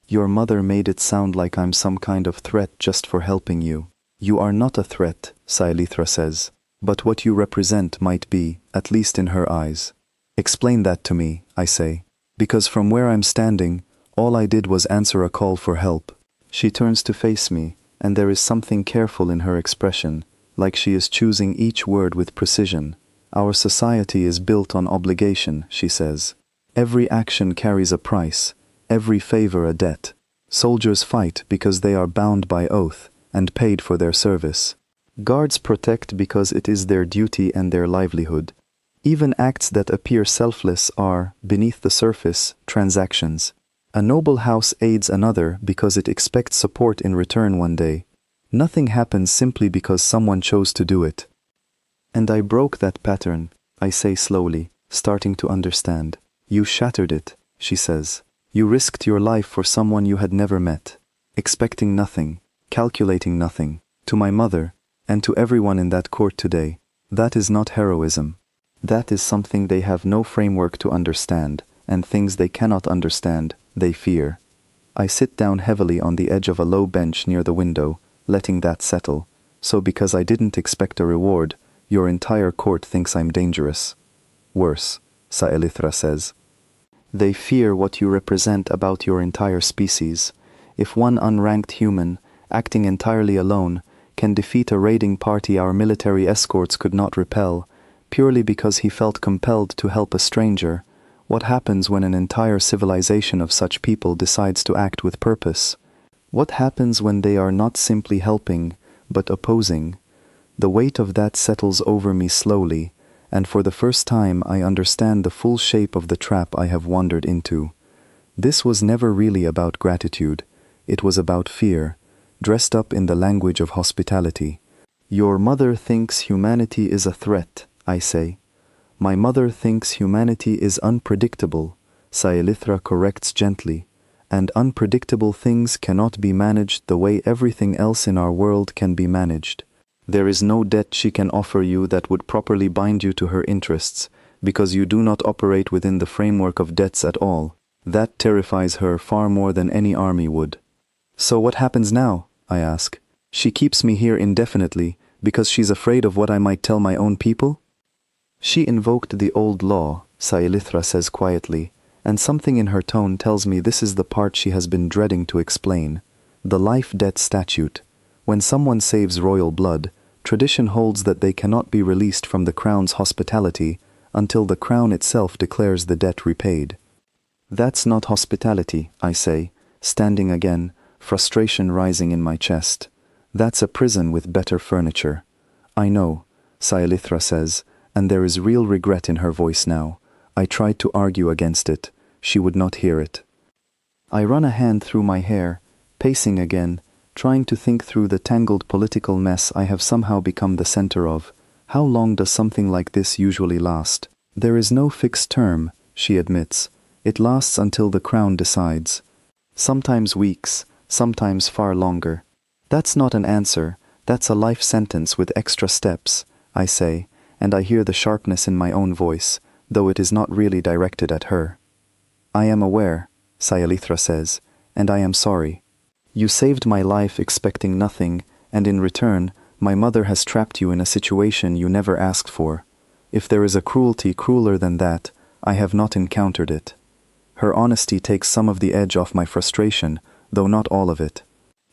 "Your mother made it sound like I'm some kind of threat just for helping you." "You are not a threat," Sailithra says, "but what you represent might be, at least in her eyes." "Explain that to me," I say, "because from where I'm standing, all I did was answer a call for help." She turns to face me, and there is something careful in her expression, like she is choosing each word with precision. "Our society is built on obligation," she says. "Every action carries a price, every favor a debt. Soldiers fight because they are bound by oath and paid for their service. Guards protect because it is their duty and their livelihood. Even acts that appear selfless are, beneath the surface, transactions. A noble house aids another because it expects support in return one day. Nothing happens simply because someone chose to do it." "And I broke that pattern," I say slowly, starting to understand. "You shattered it," she says. "You risked your life for someone you had never met, expecting nothing, calculating nothing. To my mother, and to everyone in that court today, that is not heroism. That is something they have no framework to understand, and things they cannot understand, they fear." I sit down heavily on the edge of a low bench near the window, letting that settle. "So because I didn't expect a reward, your entire court thinks I'm dangerous." "Worse," Sailithra says. "They fear what you represent about your entire species. If one unranked human, acting entirely alone, can defeat a raiding party our military escorts could not repel, purely because he felt compelled to help a stranger, what happens when an entire civilization of such people decides to act with purpose? What happens when they are not simply helping, but opposing? The weight of that settles over me slowly, and for the first time I understand the full shape of the trap I have wandered into. This was never really about gratitude. It was about fear, dressed up in the language of hospitality. "Your mother thinks humanity is a threat," I say. "My mother thinks humanity is unpredictable," Sailithra corrects gently, and unpredictable things cannot be managed the way everything else in our world can be managed. There is no debt she can offer you that would properly bind you to her interests, because you do not operate within the framework of debts at all. That terrifies her far more than any army would. So what happens now? I ask. She keeps me here indefinitely because she's afraid of what I might tell my own people? She invoked the old law, Saelithra says quietly, and something in her tone tells me this is the part she has been dreading to explain. The life-debt statute. When someone saves royal blood, tradition holds that they cannot be released from the crown's hospitality until the crown itself declares the debt repaid. That's not hospitality, I say, standing again, frustration rising in my chest. That's a prison with better furniture. I know, Saelithra says, and there is real regret in her voice now. I tried to argue against it. She would not hear it. I run a hand through my hair, pacing again, trying to think through the tangled political mess I have somehow become the center of. How long does something like this usually last? There is no fixed term, she admits. It lasts until the crown decides. Sometimes weeks, sometimes far longer. That's not an answer, that's a life sentence with extra steps, I say, and I hear the sharpness in my own voice, though it is not really directed at her. I am aware, Saelithra says, and I am sorry. You saved my life expecting nothing, and in return, my mother has trapped you in a situation you never asked for. If there is a cruelty crueler than that, I have not encountered it. Her honesty takes some of the edge off my frustration, though not all of it.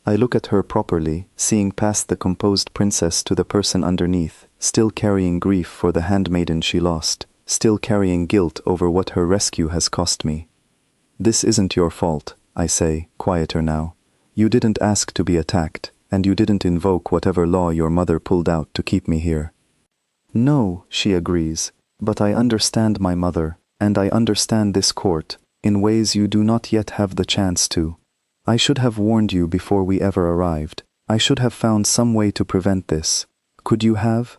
I look at her properly, seeing past the composed princess to the person underneath, still carrying grief for the handmaiden she lost, still carrying guilt over what her rescue has cost me. This isn't your fault, I say, quieter now. You didn't ask to be attacked, and you didn't invoke whatever law your mother pulled out to keep me here. No, she agrees, but I understand my mother, and I understand this court, in ways you do not yet have the chance to. I should have warned you before we ever arrived. I should have found some way to prevent this. Could you have?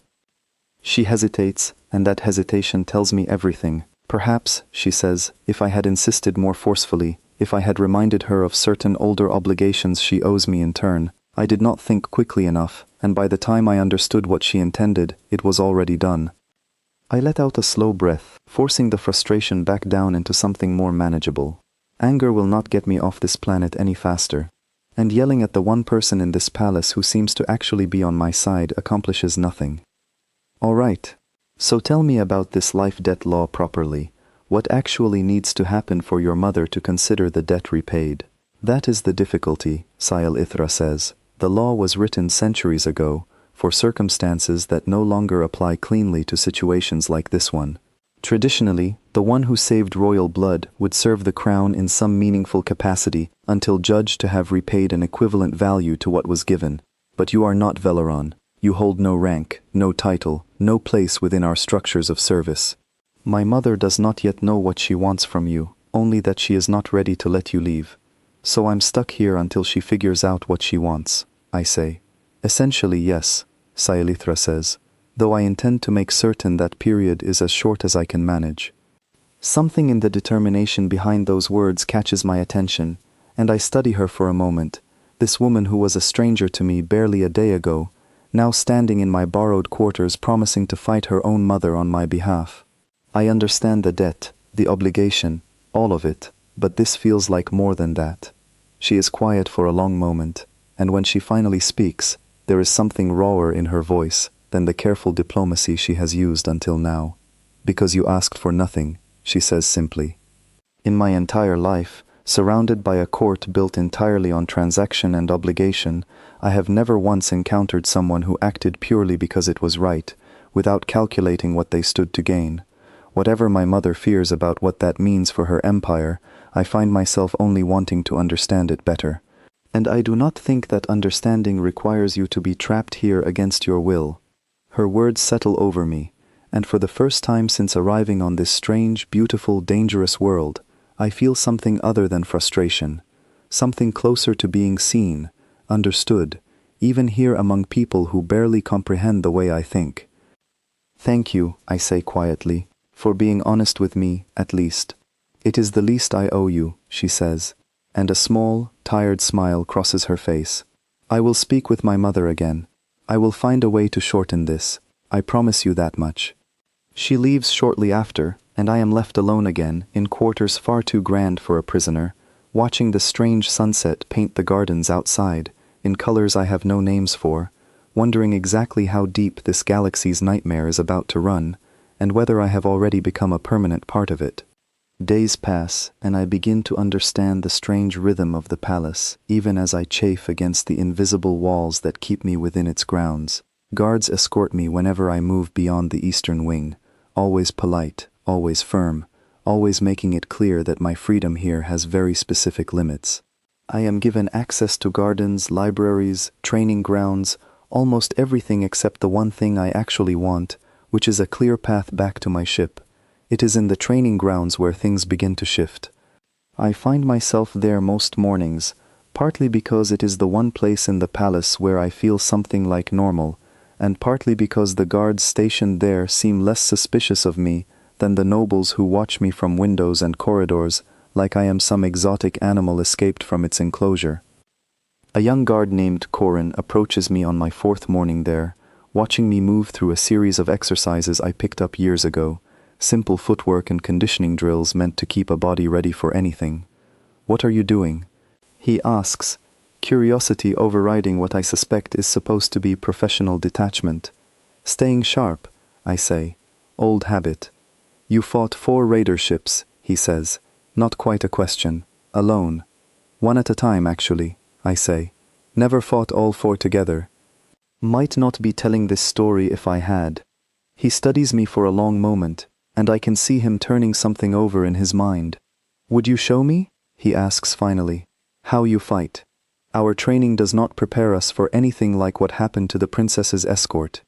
She hesitates, and that hesitation tells me everything. Perhaps, she says, if I had insisted more forcefully, if I had reminded her of certain older obligations she owes me in turn. I did not think quickly enough, and by the time I understood what she intended, it was already done. I let out a slow breath, forcing the frustration back down into something more manageable. Anger will not get me off this planet any faster, and yelling at the one person in this palace who seems to actually be on my side accomplishes nothing. All right, so tell me about this life-debt law properly. What actually needs to happen for your mother to consider the debt repaid? That is the difficulty, Saelithra says. The law was written centuries ago, for circumstances that no longer apply cleanly to situations like this one. Traditionally, the one who saved royal blood would serve the crown in some meaningful capacity until judged to have repaid an equivalent value to what was given. But you are not Veleron. You hold no rank, no title, no place within our structures of service. My mother does not yet know what she wants from you, only that she is not ready to let you leave. So I'm stuck here until she figures out what she wants, I say. Essentially, yes, Saelithra says, though I intend to make certain that period is as short as I can manage. Something in the determination behind those words catches my attention, and I study her for a moment, this woman who was a stranger to me barely a day ago, now standing in my borrowed quarters promising to fight her own mother on my behalf. I understand the debt, the obligation, all of it, but this feels like more than that. She is quiet for a long moment, and when she finally speaks, there is something rawer in her voice than the careful diplomacy she has used until now. Because you asked for nothing, she says simply. In my entire life, surrounded by a court built entirely on transaction and obligation, I have never once encountered someone who acted purely because it was right, without calculating what they stood to gain. Whatever my mother fears about what that means for her empire, I find myself only wanting to understand it better. And I do not think that understanding requires you to be trapped here against your will. Her words settle over me, and for the first time since arriving on this strange, beautiful, dangerous world, I feel something other than frustration, something closer to being seen, understood, even here among people who barely comprehend the way I think. Thank you, I say quietly, for being honest with me, at least. It is the least I owe you, she says, and a small, tired smile crosses her face. I will speak with my mother again. I will find a way to shorten this. I promise you that much. She leaves shortly after, and I am left alone again, in quarters far too grand for a prisoner, watching the strange sunset paint the gardens outside, in colors I have no names for, wondering exactly how deep this galaxy's nightmare is about to run, and whether I have already become a permanent part of it. Days pass, and I begin to understand the strange rhythm of the palace, even as I chafe against the invisible walls that keep me within its grounds. Guards escort me whenever I move beyond the eastern wing, always polite, always firm, always making it clear that my freedom here has very specific limits. I am given access to gardens, libraries, training grounds, almost everything except the one thing I actually want, which is a clear path back to my ship. It is in the training grounds where things begin to shift. I find myself there most mornings, partly because it is the one place in the palace where I feel something like normal, and partly because the guards stationed there seem less suspicious of me than the nobles who watch me from windows and corridors like I am some exotic animal escaped from its enclosure. A young guard named Corin approaches me on my 4th morning there, watching me move through a series of exercises I picked up years ago, simple footwork and conditioning drills meant to keep a body ready for anything. "What are you doing?" he asks, curiosity overriding what I suspect is supposed to be professional detachment. "Staying sharp," I say. "Old habit." "You fought 4 raider ships," he says. Not quite a question. "Alone." "One at a time, actually," I say. "Never fought all 4 together." Might not be telling this story if I had. He studies me for a long moment, and I can see him turning something over in his mind. "Would you show me?" he asks finally. "How you fight? Our training does not prepare us for anything like what happened to the princess's escort."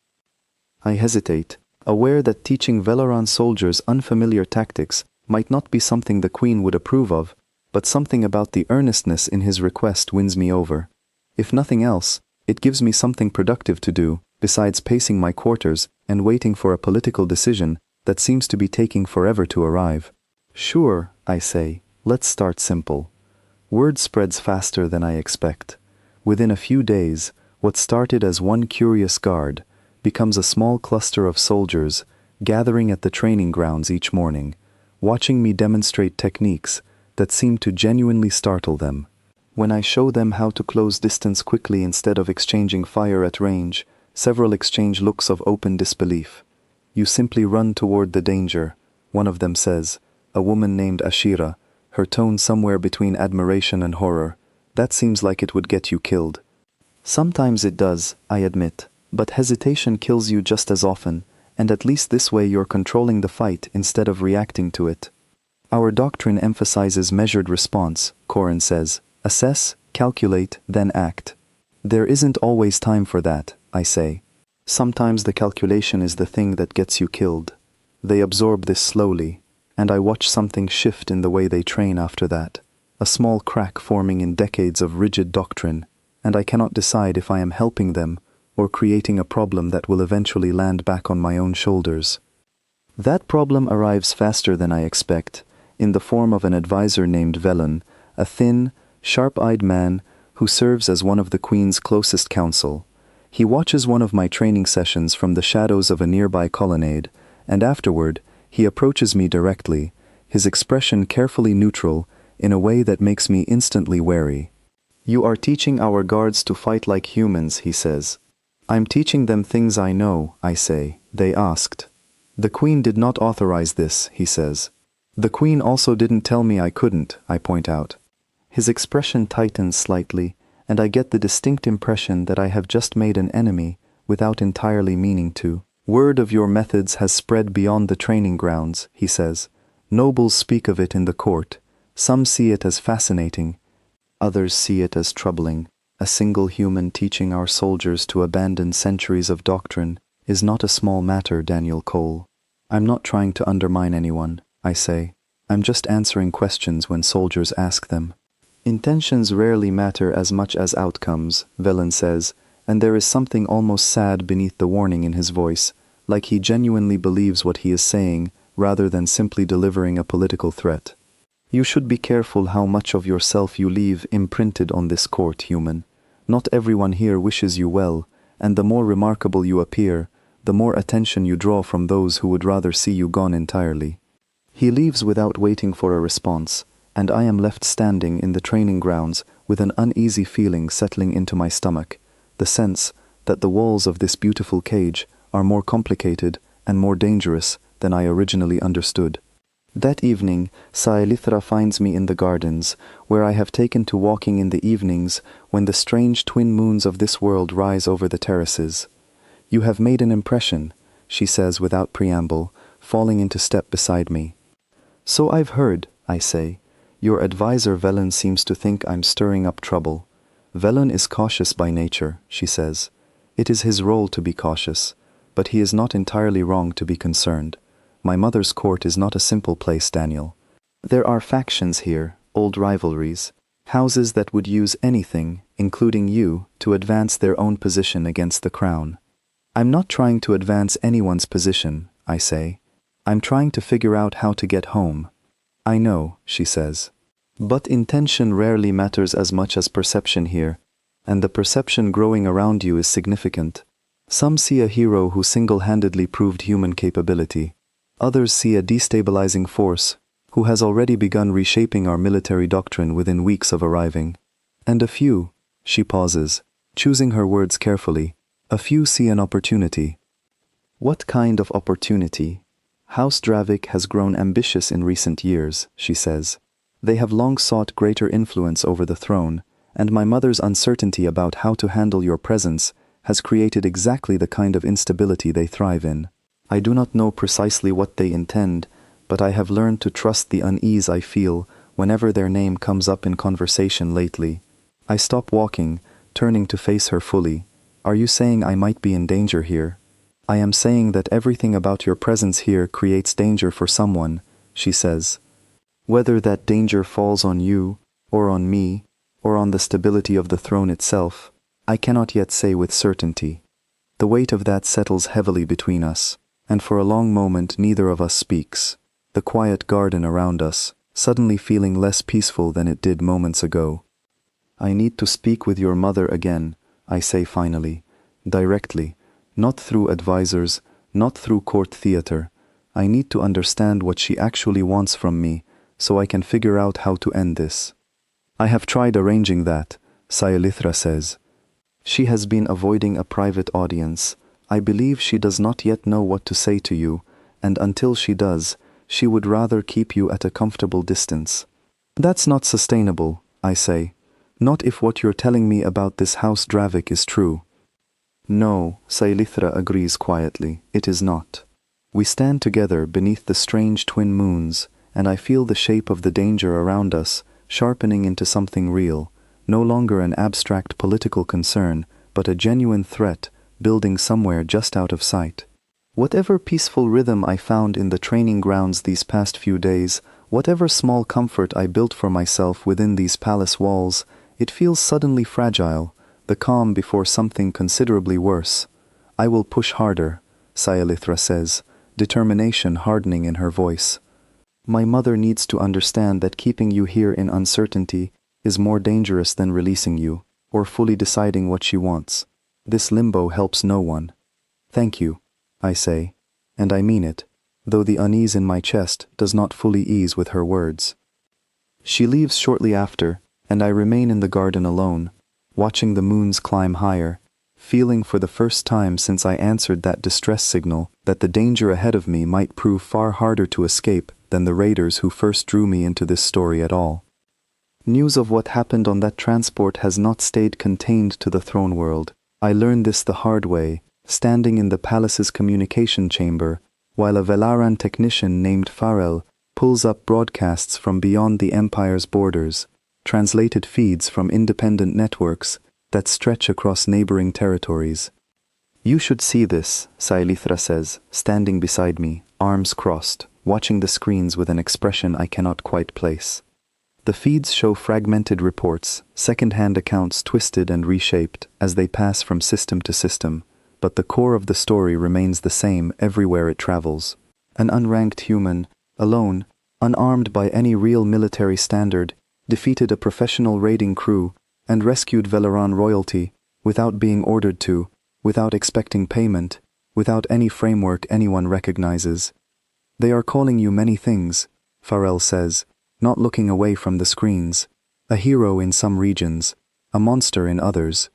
I hesitate, aware that teaching Velaran soldiers unfamiliar tactics might not be something the Queen would approve of, but something about the earnestness in his request wins me over. If nothing else, it gives me something productive to do, besides pacing my quarters and waiting for a political decision that seems to be taking forever to arrive. "Sure," I say, "let's start simple." Word spreads faster than I expect. Within a few days, what started as one curious guard becomes a small cluster of soldiers gathering at the training grounds each morning, watching me demonstrate techniques that seem to genuinely startle them. When I show them how to close distance quickly instead of exchanging fire at range, several exchange looks of open disbelief. "You simply run toward the danger," one of them says, a woman named Ashira, her tone somewhere between admiration and horror. "That seems like it would get you killed." Sometimes it does, I admit, but hesitation kills you just as often, and at least this way you're controlling the fight instead of reacting to it. "Our doctrine emphasizes measured response," Corin says. "Assess, calculate, then act." "There isn't always time for that," I say. "Sometimes the calculation is the thing that gets you killed." They absorb this slowly, and I watch something shift in the way they train after that, a small crack forming in decades of rigid doctrine, and I cannot decide if I am helping them or creating a problem that will eventually land back on my own shoulders. That problem arrives faster than I expect, in the form of an advisor named Velen, a thin, sharp-eyed man who serves as one of the Queen's closest counsel. He watches one of my training sessions from the shadows of a nearby colonnade, and afterward, he approaches me directly, his expression carefully neutral, in a way that makes me instantly wary. "You are teaching our guards to fight like humans," he says. "I'm teaching them things I know," I say. "They asked." "The Queen did not authorize this," he says. "The Queen also didn't tell me I couldn't," I point out. His expression tightens slightly, and I get the distinct impression that I have just made an enemy without entirely meaning to. "Word of your methods has spread beyond the training grounds," he says. "Nobles speak of it in the court. Some see it as fascinating. Others see it as troubling. A single human teaching our soldiers to abandon centuries of doctrine is not a small matter, Daniel Cole." "I'm not trying to undermine anyone," I say. "I'm just answering questions when soldiers ask them." "Intentions rarely matter as much as outcomes," Velen says, and there is something almost sad beneath the warning in his voice, like he genuinely believes what he is saying rather than simply delivering a political threat. You should be careful how much of yourself you leave imprinted on this court, human. Not everyone here wishes you well, and the more remarkable you appear, the more attention you draw from those who would rather see you gone entirely. He leaves without waiting for a response, and I am left standing in the training grounds with an uneasy feeling settling into my stomach, the sense that the walls of this beautiful cage are more complicated and more dangerous than I originally understood. That evening, Saelithra finds me in the gardens, where I have taken to walking in the evenings when the strange twin moons of this world rise over the terraces. "You have made an impression," she says without preamble, falling into step beside me. "So I've heard," I say. "Your advisor Velen seems to think I'm stirring up trouble." "Velen is cautious by nature," she says. "It is his role to be cautious, but he is not entirely wrong to be concerned. My mother's court is not a simple place, Daniel. There are factions here, old rivalries, houses that would use anything, including you, to advance their own position against the crown. I'm not trying to advance anyone's position," I say. "I'm trying to figure out how to get home." "I know," she says. "But intention rarely matters as much as perception here, and the perception growing around you is significant. Some see a hero who single-handedly proved human capability. Others see a destabilizing force who has already begun reshaping our military doctrine within weeks of arriving. And a few," she pauses, choosing her words carefully, "a few see an opportunity." "What kind of opportunity?" "House Dravik has grown ambitious in recent years," she says. "They have long sought greater influence over the throne, and my mother's uncertainty about how to handle your presence has created exactly the kind of instability they thrive in. I do not know precisely what they intend, but I have learned to trust the unease I feel whenever their name comes up in conversation lately." I stop walking, turning to face her fully. "Are you saying I might be in danger here?" "I am saying that everything about your presence here creates danger for someone," she says. "Whether that danger falls on you, or on me, or on the stability of the throne itself, I cannot yet say with certainty. The weight of that settles heavily between us, and for a long moment neither of us speaks, the quiet garden around us suddenly feeling less peaceful than it did moments ago. "I need to speak with your mother again," I say finally, directly, not through advisors, not through court theater. I need to understand what she actually wants from me, so I can figure out how to end this. "I have tried arranging that," Saelithra says. "She has been avoiding a private audience. I believe she does not yet know what to say to you, and until she does, she would rather keep you at a comfortable distance." "That's not sustainable," I say. "Not if what you're telling me about this House Dravik is true." "No," Saelithra agrees quietly, "it is not." We stand together beneath the strange twin moons, and I feel the shape of the danger around us sharpening into something real, no longer an abstract political concern, but a genuine threat building somewhere just out of sight. Whatever peaceful rhythm I found in the training grounds these past few days, whatever small comfort I built for myself within these palace walls, it feels suddenly fragile, the calm before something considerably worse. "I will push harder," Saelithra says, determination hardening in her voice. "My mother needs to understand that keeping you here in uncertainty is more dangerous than releasing you, or fully deciding what she wants. This limbo helps no one." "Thank you," I say, and I mean it, though the unease in my chest does not fully ease with her words. She leaves shortly after, and I remain in the garden alone, watching the moons climb higher, feeling for the first time since I answered that distress signal that the danger ahead of me might prove far harder to escape than the raiders who first drew me into this story at all. News of what happened on that transport has not stayed contained to the throne world. I learned this the hard way, standing in the palace's communication chamber, while a Velaran technician named Farel pulls up broadcasts from beyond the Empire's borders, translated feeds from independent networks that stretch across neighboring territories. "You should see this," Saelithra says, standing beside me, arms crossed, watching the screens with an expression I cannot quite place. The feeds show fragmented reports, second-hand accounts twisted and reshaped as they pass from system to system, but the core of the story remains the same everywhere it travels. An unranked human, alone, unarmed by any real military standard, defeated a professional raiding crew, and rescued Veleran royalty, without being ordered to, without expecting payment, without any framework anyone recognizes. They are calling you many things, Farrell says, not looking away from the screens. A hero in some regions, a monster in others.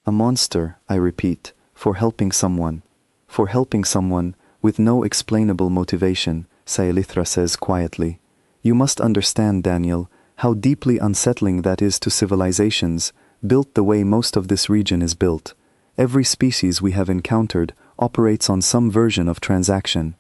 A monster, I repeat, for helping someone. For helping someone with no explainable motivation, Sayalithra says quietly. You must understand, Daniel, how deeply unsettling that is to civilizations, built the way most of this region is built. Every species we have encountered operates on some version of transaction.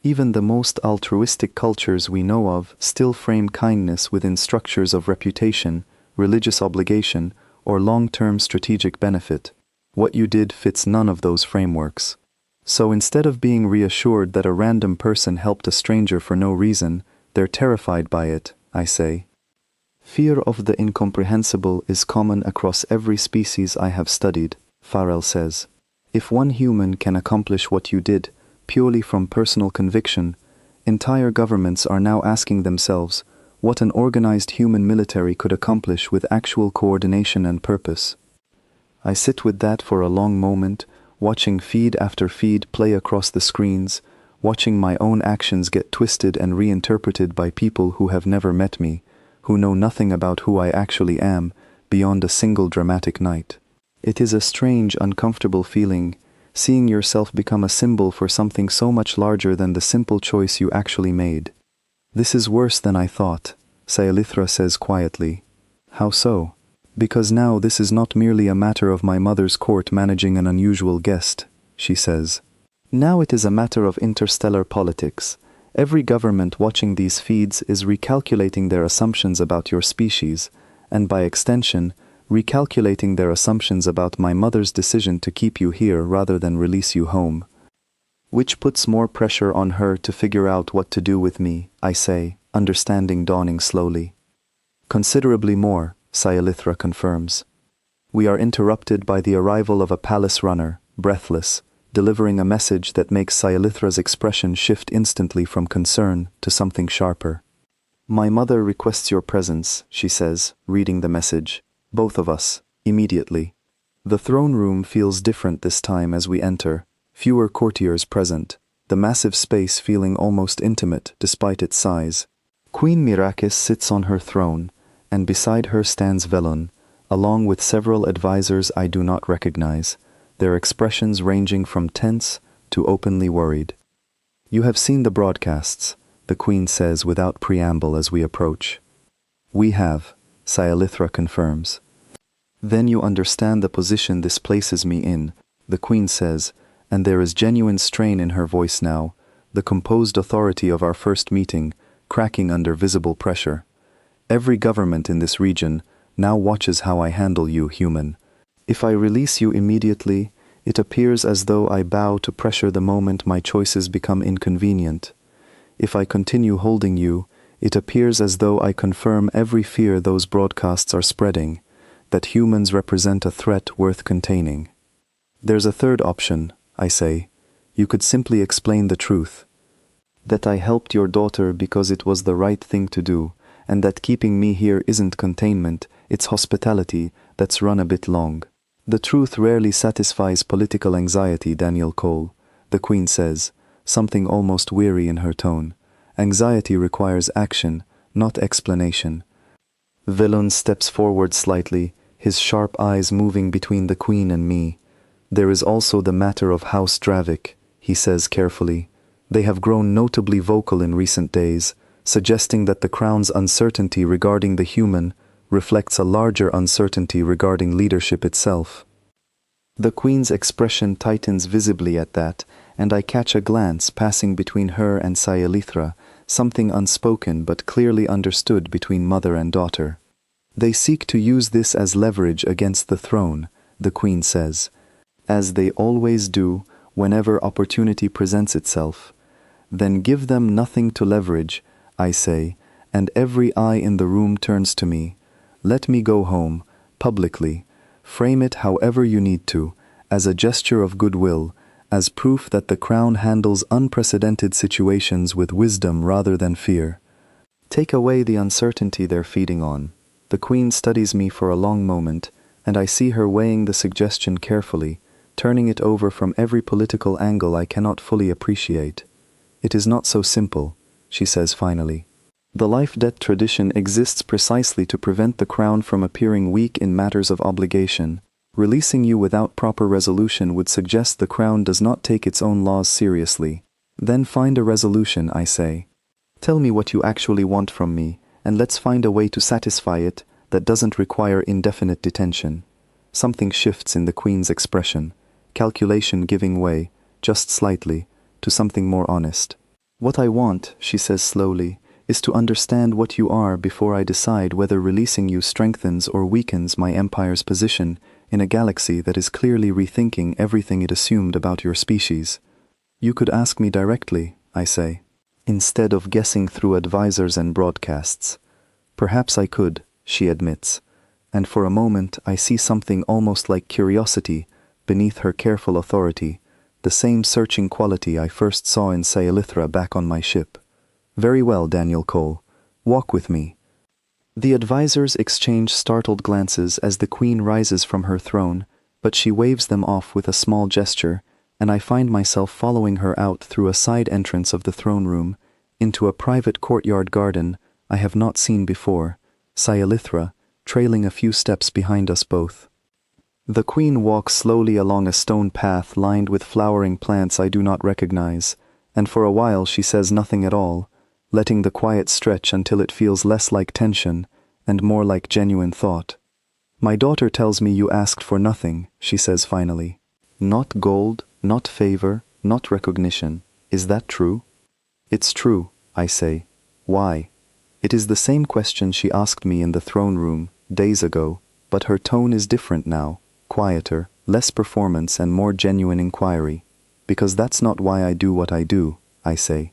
Even the most altruistic cultures we know of still frame kindness within structures of reputation, religious obligation, or long-term strategic benefit. What you did fits none of those frameworks. So instead of being reassured that a random person helped a stranger for no reason, they're terrified by it, I say. Fear of the incomprehensible is common across every species I have studied, Farrell says. If one human can accomplish what you did, purely from personal conviction, entire governments are now asking themselves what an organized human military could accomplish with actual coordination and purpose. I sit with that for a long moment, watching feed after feed play across the screens, watching my own actions get twisted and reinterpreted by people who have never met me, who know nothing about who I actually am, beyond a single dramatic night. It is a strange, uncomfortable feeling, seeing yourself become a symbol for something so much larger than the simple choice you actually made. This is worse than I thought, Sayalithra says quietly. How so? Because now this is not merely a matter of my mother's court managing an unusual guest, she says. Now it is a matter of interstellar politics. Every government watching these feeds is recalculating their assumptions about your species, and by extension, recalculating their assumptions about my mother's decision to keep you here rather than release you home. Which puts more pressure on her to figure out what to do with me, I say, understanding dawning slowly. Considerably more, Sayalithra confirms. We are interrupted by the arrival of a palace runner, breathless, delivering a message that makes Sayalithra's expression shift instantly from concern to something sharper. My mother requests your presence, she says, reading the message. Both of us, immediately. The throne room feels different this time as we enter, fewer courtiers present, the massive space feeling almost intimate despite its size. Queen Mirakis sits on her throne, and beside her stands Velon, along with several advisors I do not recognize, their expressions ranging from tense to openly worried. You have seen the broadcasts, the Queen says without preamble as we approach. We have, Sayalithra confirms. Then you understand the position this places me in, the Queen says, and there is genuine strain in her voice now, the composed authority of our first meeting, cracking under visible pressure. Every government in this region now watches how I handle you, human. If I release you immediately, it appears as though I bow to pressure the moment my choices become inconvenient. If I continue holding you, it appears as though I confirm every fear those broadcasts are spreading, that humans represent a threat worth containing. There's a third option, I say. You could simply explain the truth. That I helped your daughter because it was the right thing to do, and that keeping me here isn't containment, it's hospitality that's run a bit long. The truth rarely satisfies political anxiety, Daniel Cole, the Queen says, something almost weary in her tone. Anxiety requires action, not explanation. Velon steps forward slightly, his sharp eyes moving between the Queen and me. There is also the matter of House Dravik, he says carefully. They have grown notably vocal in recent days, suggesting that the Crown's uncertainty regarding the human reflects a larger uncertainty regarding leadership itself. The Queen's expression tightens visibly at that, and I catch a glance passing between her and Sayalithra, something unspoken but clearly understood between mother and daughter. They seek to use this as leverage against the throne, the Queen says, as they always do whenever opportunity presents itself. Then give them nothing to leverage, I say, and every eye in the room turns to me. Let me go home, publicly. Frame it however you need to, as a gesture of goodwill, as proof that the Crown handles unprecedented situations with wisdom rather than fear. Take away the uncertainty they're feeding on. The Queen studies me for a long moment, and I see her weighing the suggestion carefully, turning it over from every political angle I cannot fully appreciate. It is not so simple, she says finally. The life-debt tradition exists precisely to prevent the crown from appearing weak in matters of obligation. Releasing you without proper resolution would suggest the crown does not take its own laws seriously. Then find a resolution, I say. Tell me what you actually want from me, and let's find a way to satisfy it that doesn't require indefinite detention. Something shifts in the Queen's expression, calculation giving way, just slightly, to something more honest. What I want, she says slowly, is to understand what you are before I decide whether releasing you strengthens or weakens my empire's position in a galaxy that is clearly rethinking everything it assumed about your species. You could ask me directly, I say, instead of guessing through advisors and broadcasts. Perhaps I could, she admits, and for a moment I see something almost like curiosity beneath her careful authority, the same searching quality I first saw in Sayalithra back on my ship. Very well, Daniel Cole. Walk with me. The advisors exchange startled glances as the Queen rises from her throne, but she waves them off with a small gesture, and I find myself following her out through a side entrance of the throne room, into a private courtyard garden I have not seen before, Sayalithra trailing a few steps behind us both. The Queen walks slowly along a stone path lined with flowering plants I do not recognize, and for a while she says nothing at all, letting the quiet stretch until it feels less like tension and more like genuine thought. My daughter tells me you asked for nothing, she says finally. Not gold, not favor, not recognition. Is that true? It's true, I say. Why? It is the same question she asked me in the throne room days ago, but her tone is different now, quieter, less performance and more genuine inquiry. Because that's not why I do what I do, I say.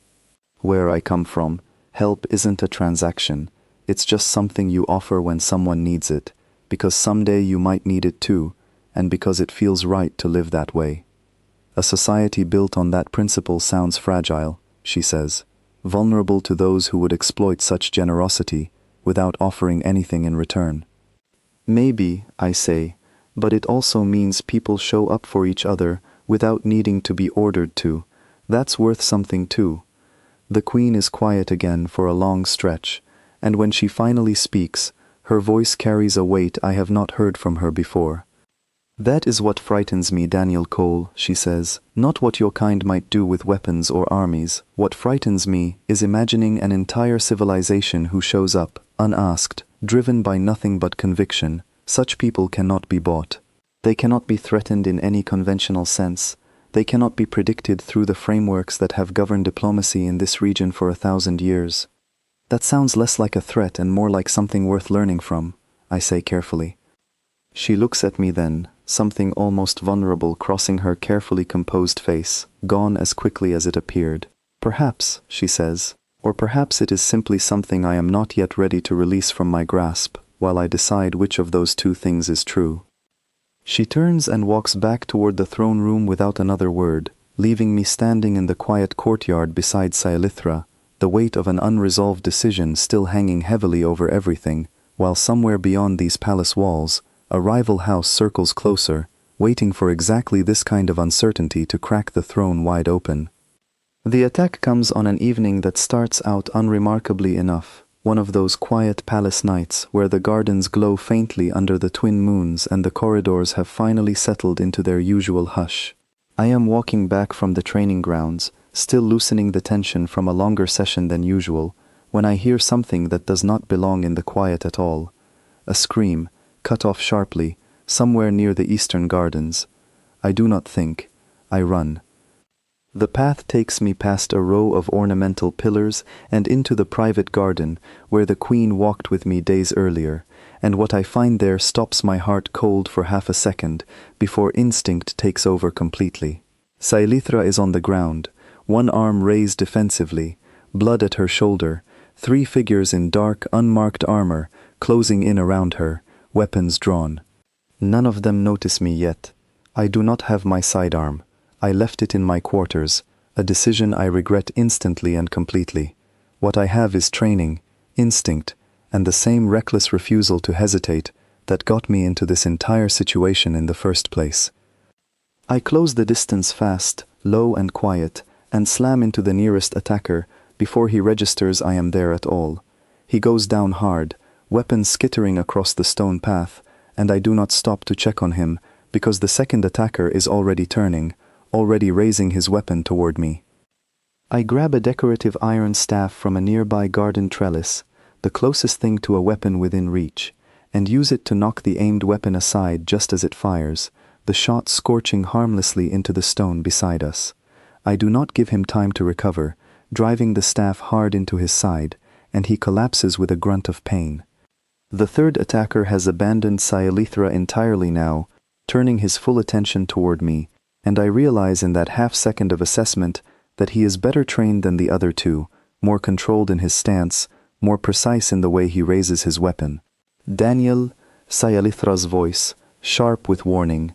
Where I come from, help isn't a transaction. It's just something you offer when someone needs it, because someday you might need it too, and because it feels right to live that way. A society built on that principle sounds fragile, she says, vulnerable to those who would exploit such generosity without offering anything in return. Maybe, I say, but it also means people show up for each other without needing to be ordered to. That's worth something too. The Queen is quiet again for a long stretch, and when she finally speaks, her voice carries a weight I have not heard from her before. That is what frightens me, Daniel Cole, she says, not what your kind might do with weapons or armies. What frightens me is imagining an entire civilization who shows up, unasked, driven by nothing but conviction. Such people cannot be bought. They cannot be threatened in any conventional sense. They cannot be predicted through the frameworks that have governed diplomacy in this region for 1,000 years. That sounds less like a threat and more like something worth learning from, I say carefully. She looks at me then, something almost vulnerable crossing her carefully composed face, gone as quickly as it appeared. Perhaps, she says, or perhaps it is simply something I am not yet ready to release from my grasp, while I decide which of those two things is true. She turns and walks back toward the throne room without another word, leaving me standing in the quiet courtyard beside Sayalithra, the weight of an unresolved decision still hanging heavily over everything, while somewhere beyond these palace walls, a rival house circles closer, waiting for exactly this kind of uncertainty to crack the throne wide open. The attack comes on an evening that starts out unremarkably enough. One of those quiet palace nights where the gardens glow faintly under the twin moons and the corridors have finally settled into their usual hush. I am walking back from the training grounds, still loosening the tension from a longer session than usual, when I hear something that does not belong in the quiet at all. A scream, cut off sharply, somewhere near the eastern gardens. I do not think. I run. The path takes me past a row of ornamental pillars and into the private garden where the Queen walked with me days earlier, and what I find there stops my heart cold for half a second before instinct takes over completely. Sayalithra is on the ground, one arm raised defensively, blood at her shoulder, 3 figures in dark, unmarked armor closing in around her, weapons drawn. None of them notice me yet. I do not have my sidearm. I left it in my quarters, a decision I regret instantly and completely. What I have is training, instinct, and the same reckless refusal to hesitate that got me into this entire situation in the first place. I close the distance fast, low and quiet, and slam into the nearest attacker before he registers I am there at all. He goes down hard, weapons skittering across the stone path, and I do not stop to check on him because the second attacker is already turning, already raising his weapon toward me. I grab a decorative iron staff from a nearby garden trellis, the closest thing to a weapon within reach, and use it to knock the aimed weapon aside just as it fires, the shot scorching harmlessly into the stone beside us. I do not give him time to recover, driving the staff hard into his side, and he collapses with a grunt of pain. The third attacker has abandoned Scialithra entirely now, turning his full attention toward me, and I realize in that half-second of assessment that he is better trained than the other two, more controlled in his stance, more precise in the way he raises his weapon. Daniel, Scialithra's voice, sharp with warning.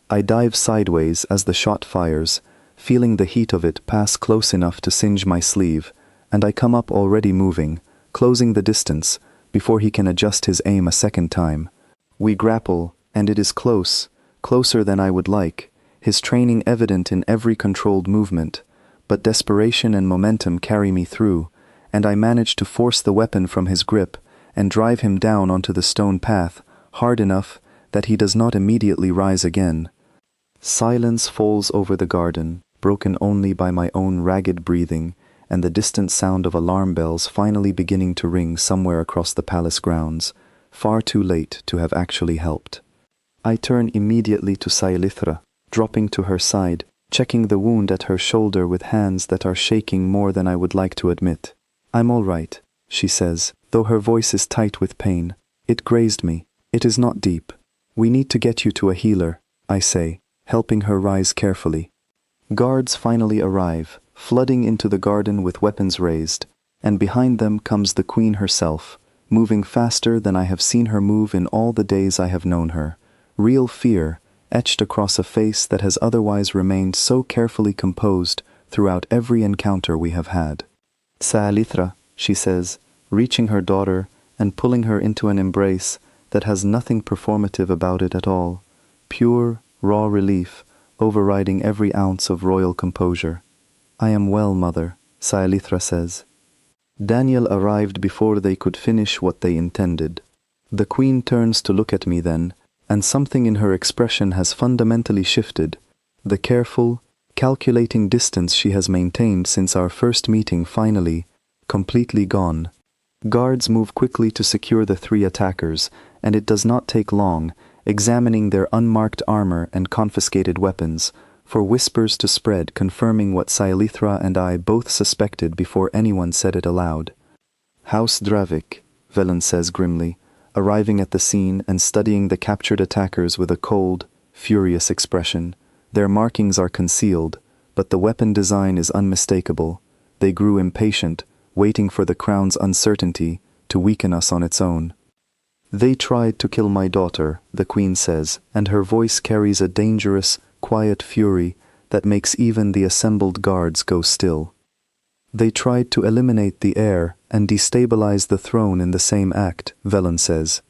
I dive sideways as the shot fires, feeling the heat of it pass close enough to singe my sleeve, and I come up already moving, closing the distance, before he can adjust his aim a second time. We grapple, and it is close, closer than I would like, his training evident in every controlled movement, but desperation and momentum carry me through, and I manage to force the weapon from his grip and drive him down onto the stone path, hard enough that he does not immediately rise again. Silence falls over the garden, broken only by my own ragged breathing and the distant sound of alarm bells finally beginning to ring somewhere across the palace grounds, far too late to have actually helped. I turn immediately to Scialithra, dropping to her side, checking the wound at her shoulder with hands that are shaking more than I would like to admit. "I'm all right," she says, though her voice is tight with pain. "It grazed me. It is not deep. We need to get you to a healer," I say, helping her rise carefully. Guards finally arrive, flooding into the garden with weapons raised, and behind them comes the queen herself, moving faster than I have seen her move in all the days I have known her. Real fear, etched across a face that has otherwise remained so carefully composed throughout every encounter we have had. "Scialithra," she says, reaching her daughter and pulling her into an embrace that has nothing performative about it at all. Pure, raw relief, overriding every ounce of royal composure. "I am well, mother," Scialithra says. Daniel arrived before they could finish what they intended. The queen turns to look at me then, and something in her expression has fundamentally shifted. The careful, calculating distance she has maintained since our first meeting finally, completely gone. Guards move quickly to secure the three attackers, and it does not take long, examining their unmarked armor and confiscated weapons, for whispers to spread confirming what Scialithra and I both suspected before anyone said it aloud. "House Dravik," Velen says grimly, arriving at the scene and studying the captured attackers with a cold, furious expression. Their markings are concealed, but the weapon design is unmistakable. They grew impatient, waiting for the crown's uncertainty to weaken us on its own. "They tried to kill my daughter," the queen says, and her voice carries a dangerous, quiet fury that makes even the assembled guards go still. "They tried to eliminate the heir and destabilize the throne in the same act," Velen says.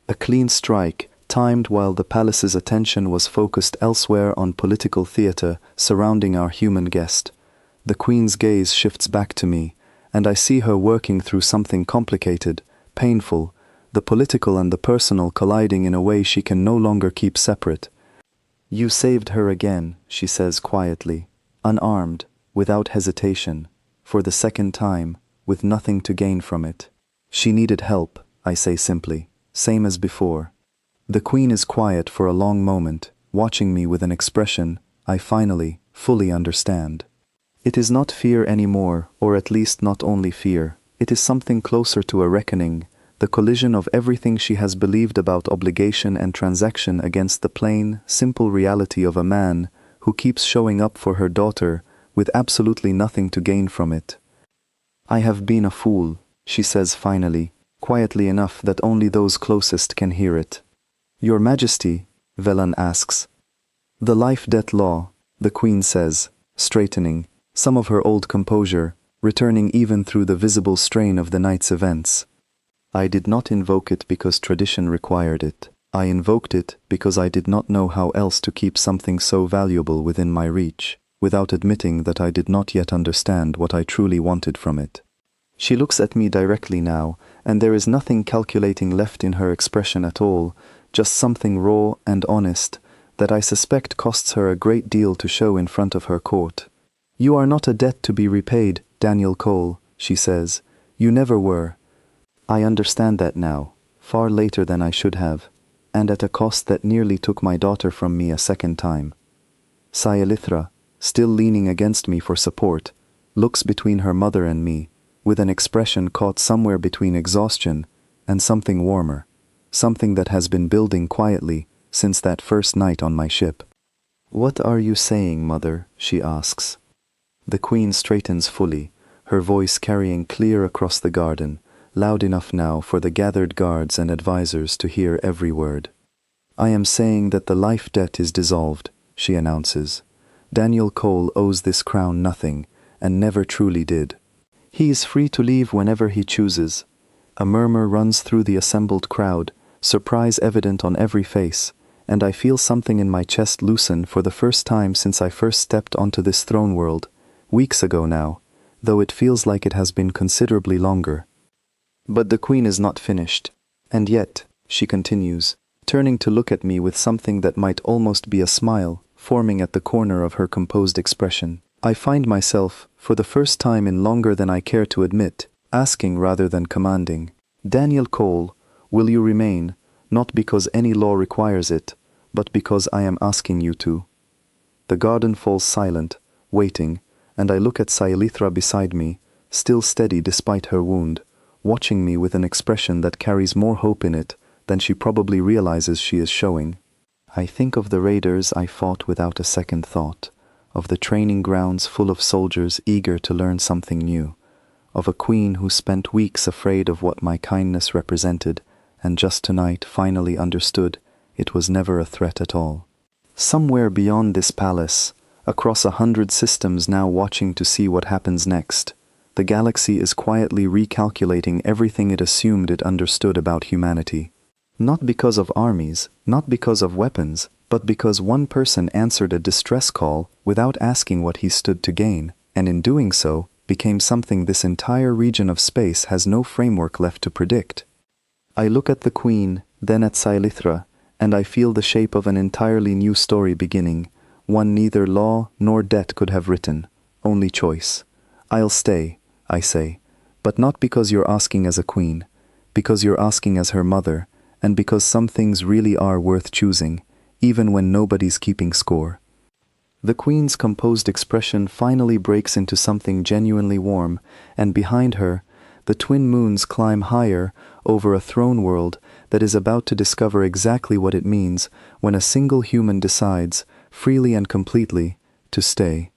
"A clean strike, timed while the palace's attention was focused elsewhere on political theater surrounding our human guest. The queen's gaze shifts back to me, and I see her working through something complicated, painful, the political and the personal colliding in a way she can no longer keep separate. "You saved her again," she says quietly, unarmed, without hesitation, for the second time, with nothing to gain from it. "She needed help," I say simply, same as before. The queen is quiet for a long moment, watching me with an expression I finally, fully understand. It is not fear anymore, or at least not only fear. It is something closer to a reckoning, the collision of everything she has believed about obligation and transaction against the plain, simple reality of a man who keeps showing up for her daughter with absolutely nothing to gain from it. "I have been a fool," she says finally, quietly enough that only those closest can hear it. "Your Majesty," Velen asks. "The life-debt law," the queen says, straightening, some of her old composure, returning even through the visible strain of the night's events. I did not invoke it because tradition required it. I invoked it because I did not know how else to keep something so valuable within my reach, without admitting that I did not yet understand what I truly wanted from it. She looks at me directly now, and there is nothing calculating left in her expression at all, just something raw and honest, that I suspect costs her a great deal to show in front of her court. "You are not a debt to be repaid, Daniel Cole," she says. "You never were." I understand that now, far later than I should have, and at a cost that nearly took my daughter from me a second time. Sayalithra, still leaning against me for support, looks between her mother and me, with an expression caught somewhere between exhaustion and something warmer, something that has been building quietly since that first night on my ship. "What are you saying, mother?" she asks. The queen straightens fully, her voice carrying clear across the garden, loud enough now for the gathered guards and advisors to hear every word. "I am saying that the life debt is dissolved," she announces. "Daniel Cole owes this crown nothing, and never truly did. He is free to leave whenever he chooses." A murmur runs through the assembled crowd, surprise evident on every face, and I feel something in my chest loosen for the first time since I first stepped onto this throne world, weeks ago now, though it feels like it has been considerably longer. But the queen is not finished. "And yet," she continues, turning to look at me with something that might almost be a smile forming at the corner of her composed expression, "I find myself, for the first time in longer than I care to admit, asking rather than commanding, 'Daniel Cole, will you remain, not because any law requires it, but because I am asking you to?'" The garden falls silent, waiting, and I look at Sayalithra beside me, still steady despite her wound, watching me with an expression that carries more hope in it than she probably realizes she is showing. I think of the raiders I fought without a second thought, of the training grounds full of soldiers eager to learn something new, of a queen who spent weeks afraid of what my kindness represented, and just tonight finally understood it was never a threat at all. Somewhere beyond this palace, across 100 systems now watching to see what happens next, the galaxy is quietly recalculating everything it assumed it understood about humanity. Not because of armies, not because of weapons, but because one person answered a distress call without asking what he stood to gain, and in doing so, became something this entire region of space has no framework left to predict. I look at the queen, then at Sayalithra, and I feel the shape of an entirely new story beginning, one neither law nor debt could have written, only choice. "I'll stay," I say, "but not because you're asking as a queen, because you're asking as her mother, and because some things really are worth choosing, even when nobody's keeping score." The queen's composed expression finally breaks into something genuinely warm, and behind her, the twin moons climb higher over a throne world that is about to discover exactly what it means when a single human decides, freely and completely, to stay.